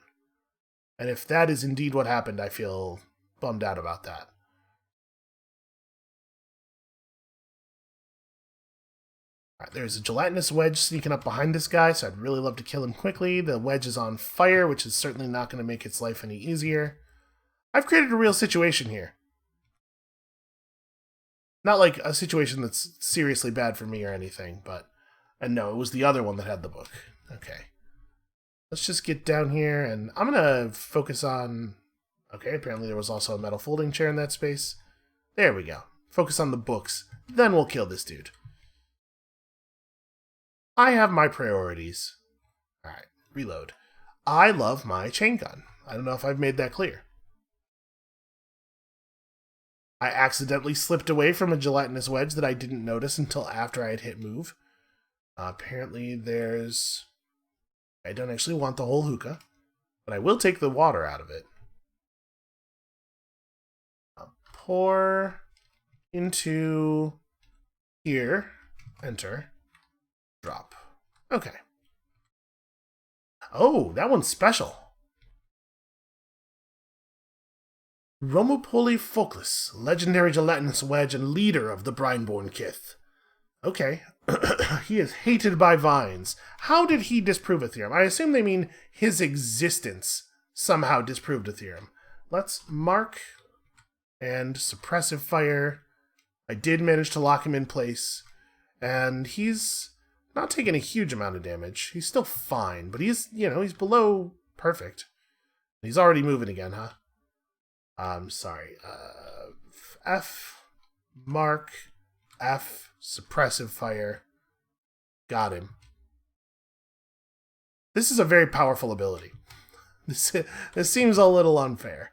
And if that is indeed what happened, I feel bummed out about that. Alright, there's a gelatinous wedge sneaking up behind this guy, so I'd really love to kill him quickly. The wedge is on fire, which is certainly not going to make its life any easier. I've created a real situation here. Not like a situation that's seriously bad for me or anything, but... And no, it was the other one that had the book. Okay. Let's just get down here, and I'm going to focus on... Okay, apparently there was also a metal folding chair in that space. There we go. Focus on the books. Then we'll kill this dude. I have my priorities. Alright, reload. I love my chain gun. I don't know if I've made that clear. I accidentally slipped away from a gelatinous wedge that I didn't notice until after I had hit move. Apparently there's... I don't actually want the whole hookah, but I will take the water out of it. I'll pour into here. Enter. Drop. Okay. Oh, that one's special. Romopoli Foclus, legendary gelatinous wedge and leader of the Brineborn Kith. Okay. He is hated by vines. How did he disprove a theorem? I assume they mean his existence somehow disproved a theorem. Let's mark and suppressive fire. I did manage to lock him in place. And he's not taking a huge amount of damage. He's still fine, but he's, he's below perfect. He's already moving again, huh? Sorry. F, mark, F, suppressive fire. Got him. This is a very powerful ability. This seems a little unfair.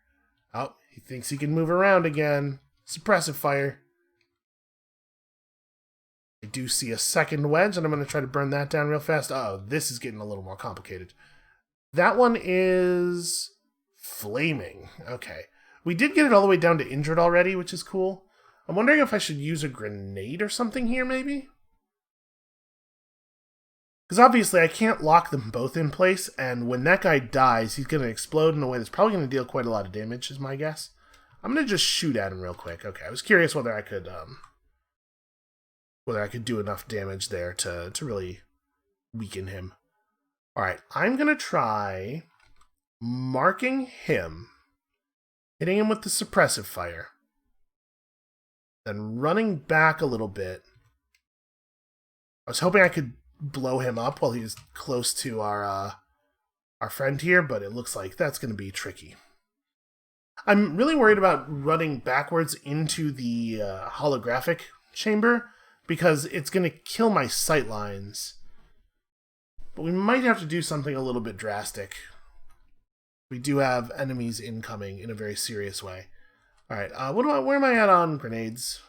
Oh, he thinks he can move around again. Suppressive fire. I do see a second wedge, and I'm going to try to burn that down real fast. Oh, this is getting a little more complicated. That one is flaming. Okay. We did get it all the way down to injured already, which is cool. I'm wondering if I should use a grenade or something here, maybe? Because obviously I can't lock them both in place, and when that guy dies, he's going to explode in a way that's probably going to deal quite a lot of damage, is my guess. I'm going to just shoot at him real quick. Okay, I was curious whether I could do enough damage there to really weaken him. Alright, I'm going to try marking him, hitting him with the suppressive fire, then running back a little bit. I was hoping I could blow him up while he's close to our friend here, but it looks like that's going to be tricky. I'm really worried about running backwards into the holographic chamber, because it's going to kill my sight lines. But we might have to do something a little bit drastic. We do have enemies incoming in a very serious way. Alright, where am I at on grenades?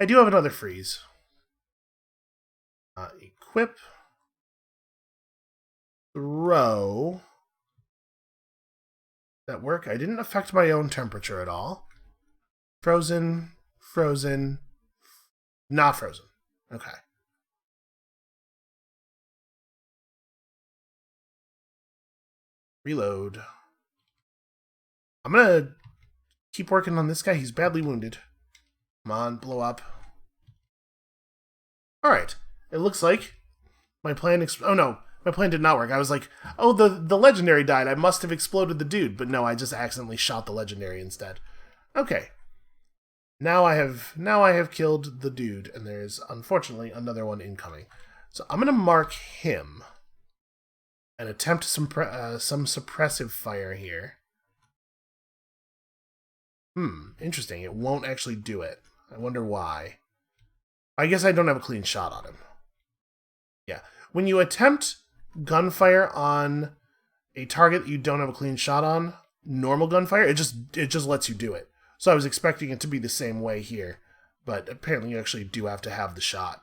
I do have another freeze. Equip. Throw. That work? I didn't affect my own temperature at all. Frozen, frozen, not frozen. Okay. Reload. I'm gonna keep working on this guy. He's badly wounded. Come on, blow up. Alright. It looks like my plan... oh no, my plan did not work. I was like, oh, the legendary died. I must have exploded the dude. But no, I just accidentally shot the legendary instead. Okay. Now I have killed the dude, and there's, unfortunately, another one incoming. So I'm going to mark him and attempt some suppressive fire here. Interesting. It won't actually do it. I wonder why. I guess I don't have a clean shot on him. Yeah. When you attempt gunfire on a target you don't have a clean shot on, normal gunfire, it just lets you do it. So I was expecting it to be the same way here, but apparently you actually do have to have the shot.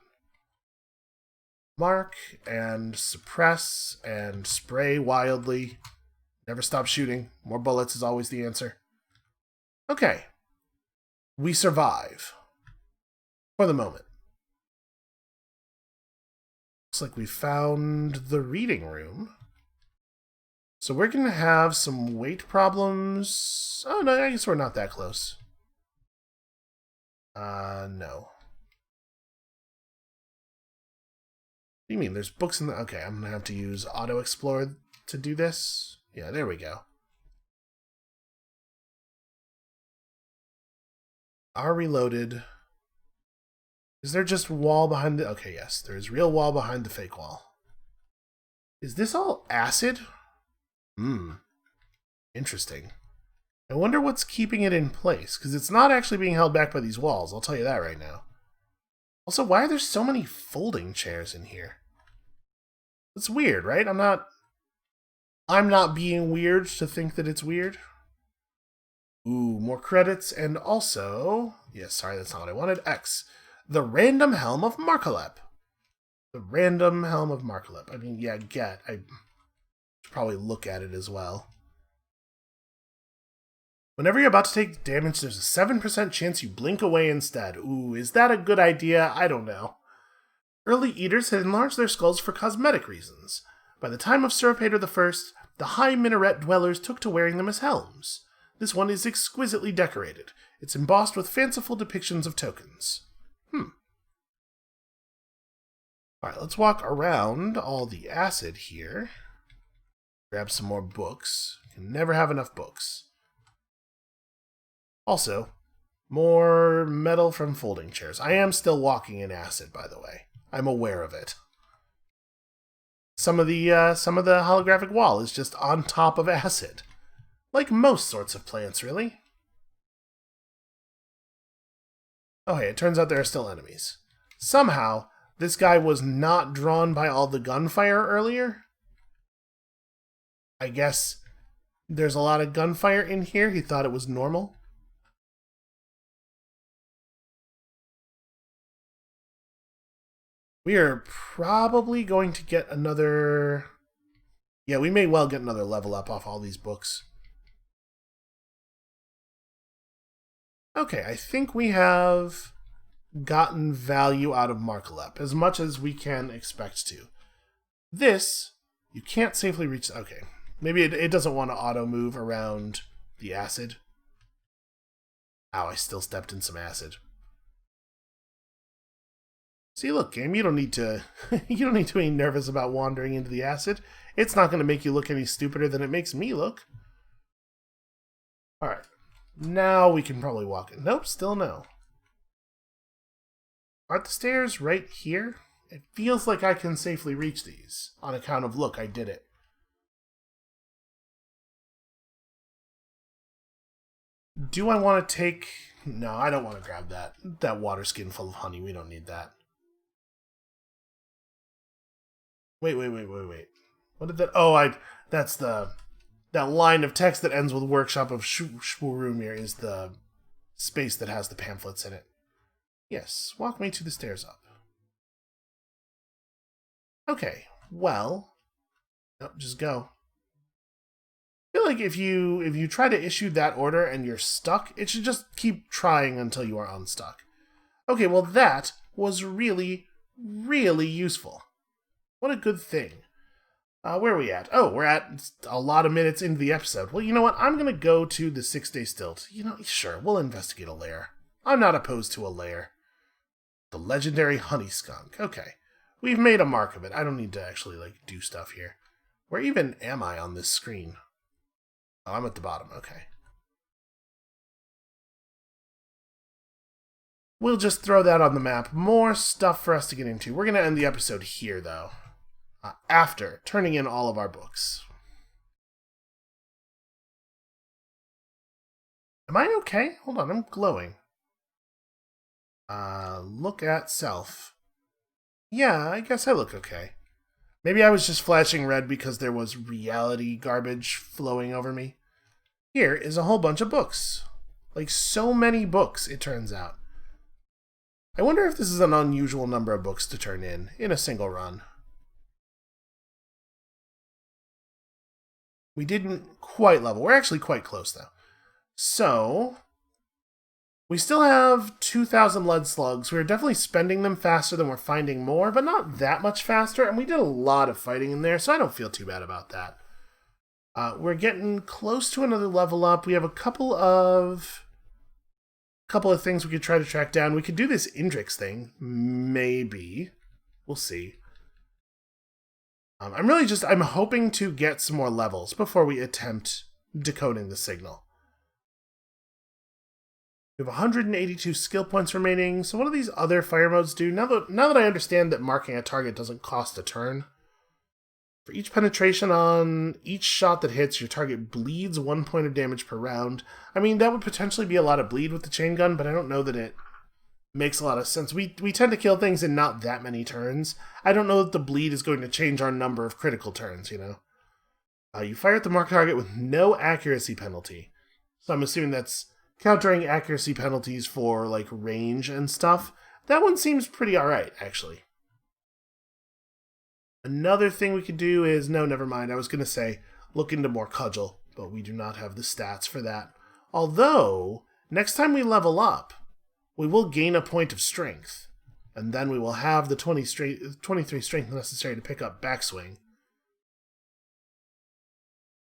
Mark and suppress and spray wildly. Never stop shooting. More bullets is always the answer. Okay. We survive. For the moment. Looks like we found the reading room. So we're going to have some weight problems. Oh, no, I guess we're not that close. No. What do you mean? There's books in the... Okay, I'm going to have to use Auto Explore to do this. Yeah, there we go. Are reloaded. Is there just wall behind the... Okay, yes. There's real wall behind the fake wall. Is this all acid? Interesting. I wonder what's keeping it in place, because it's not actually being held back by these walls, I'll tell you that right now. Also, why are there so many folding chairs in here? It's weird, right? I'm not being weird to think that it's weird. Ooh, more credits, and also... Yes, sorry, that's not what I wanted. X. The Random Helm of Markalep. The Random Helm of Markalep. I mean, yeah, I should probably look at it as well. Whenever you're about to take damage, there's a 7% chance you blink away instead. Ooh, is that a good idea? I don't know. Early eaters had enlarged their skulls for cosmetic reasons. By the time of Sir Pater I, the high minaret dwellers took to wearing them as helms. This one is exquisitely decorated. It's embossed with fanciful depictions of tokens. Alright, let's walk around all the acid here. Grab some more books. You can never have enough books. Also, more metal from folding chairs. I am still walking in acid, by the way. I'm aware of it. Some of the holographic wall is just on top of acid. Like most sorts of plants, really. Oh hey, it turns out there are still enemies. Somehow, this guy was not drawn by all the gunfire earlier. I guess there's a lot of gunfire in here. He thought it was normal. We are probably going to get another... Yeah, we may well get another level up off all these books. Okay, I think we have gotten value out of Markalep, as much as we can expect to. This, you can't safely reach... Okay, maybe it doesn't want to auto-move around the acid. Ow, I still stepped in some acid. See, look, game, you don't need to be nervous about wandering into the acid. It's not going to make you look any stupider than it makes me look. Alright. Now we can probably walk in. Nope, still no. Aren't the stairs right here? It feels like I can safely reach these. On account of, look, I did it. Do I want to take... No, I don't want to grab that water skin full of honey. We don't need that. Wait. What did that... Oh, that's the... That line of text that ends with Workshop of Shwurumir is the space that has the pamphlets in it. Yes, walk me to the stairs up. Okay, well... No, just go. I feel like if you try to issue that order and you're stuck, it should just keep trying until you are unstuck. Okay, well that was really, really useful. What a good thing. Where are we at? Oh, we're at a lot of minutes into the episode. Well, you know what? I'm going to go to the 6-day stilt. Sure, we'll investigate a lair. I'm not opposed to a lair. The legendary honey skunk. Okay. We've made a mark of it. I don't need to actually, do stuff here. Where even am I on this screen? Oh, I'm at the bottom. Okay. We'll just throw that on the map. More stuff for us to get into. We're going to end the episode here, though. After turning in all of our books. Am I okay? Hold on, I'm glowing. Look at self. Yeah, I guess I look okay. Maybe I was just flashing red because there was reality garbage flowing over me. Here is a whole bunch of books. So many books, it turns out. I wonder if this is an unusual number of books to turn in a single run. We didn't quite level. We're actually quite close, though. So, we still have 2,000 lead slugs. We're definitely spending them faster than we're finding more, but not that much faster. And we did a lot of fighting in there, so I don't feel too bad about that. We're getting close to another level up. We have a couple of things we could try to track down. We could do this Indrix thing. Maybe. We'll see. I'm hoping to get some more levels before we attempt decoding the signal. We have 182 skill points remaining. So what do these other fire modes do? Now that I understand that marking a target doesn't cost a turn. For each penetration on each shot that hits, your target bleeds 1 point of damage per round. I mean, that would potentially be a lot of bleed with the chain gun, but I don't know that it makes a lot of sense. We tend to kill things in not that many turns. I don't know that the bleed is going to change our number of critical turns, You fire at the marked target with no accuracy penalty. So I'm assuming that's countering accuracy penalties for, range and stuff. That one seems pretty alright, actually. Another thing we could do is... No, never mind. I was going to say, look into more cudgel, but we do not have the stats for that. Although, next time we level up, we will gain a point of strength, and then we will have the 23 strength necessary to pick up backswing.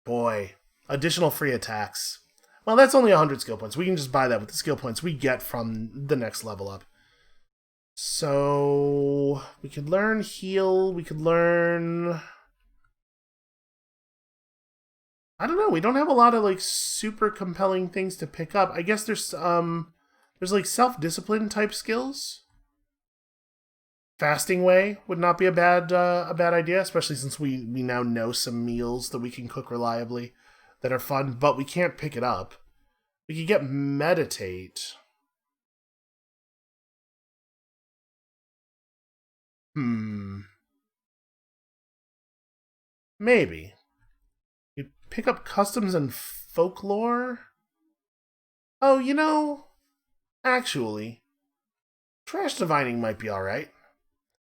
Boy, additional free attacks. Well, that's only 100 skill points. We can just buy that with the skill points we get from the next level up. So, we could learn heal, we could learn... I don't know, we don't have a lot of, super compelling things to pick up. I guess there's self-discipline type skills. Fasting way would not be a bad idea, especially since we now know some meals that we can cook reliably that are fun, but we can't pick it up. We could get meditate. Maybe. You pick up customs and folklore? Oh, actually, trash divining might be alright.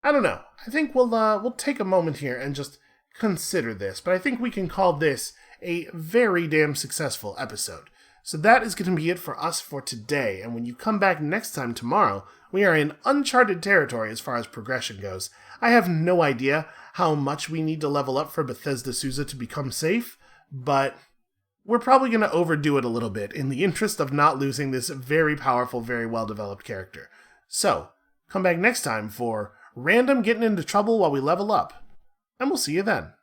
I don't know. I think we'll take a moment here and just consider this, but I think we can call this a very damn successful episode. So that is going to be it for us for today, and when you come back next time tomorrow, we are in uncharted territory as far as progression goes. I have no idea how much we need to level up for Bethesda Souza to become safe, but we're probably going to overdo it a little bit in the interest of not losing this very powerful, very well-developed character. So, come back next time for Random Getting Into Trouble While We Level Up, and we'll see you then.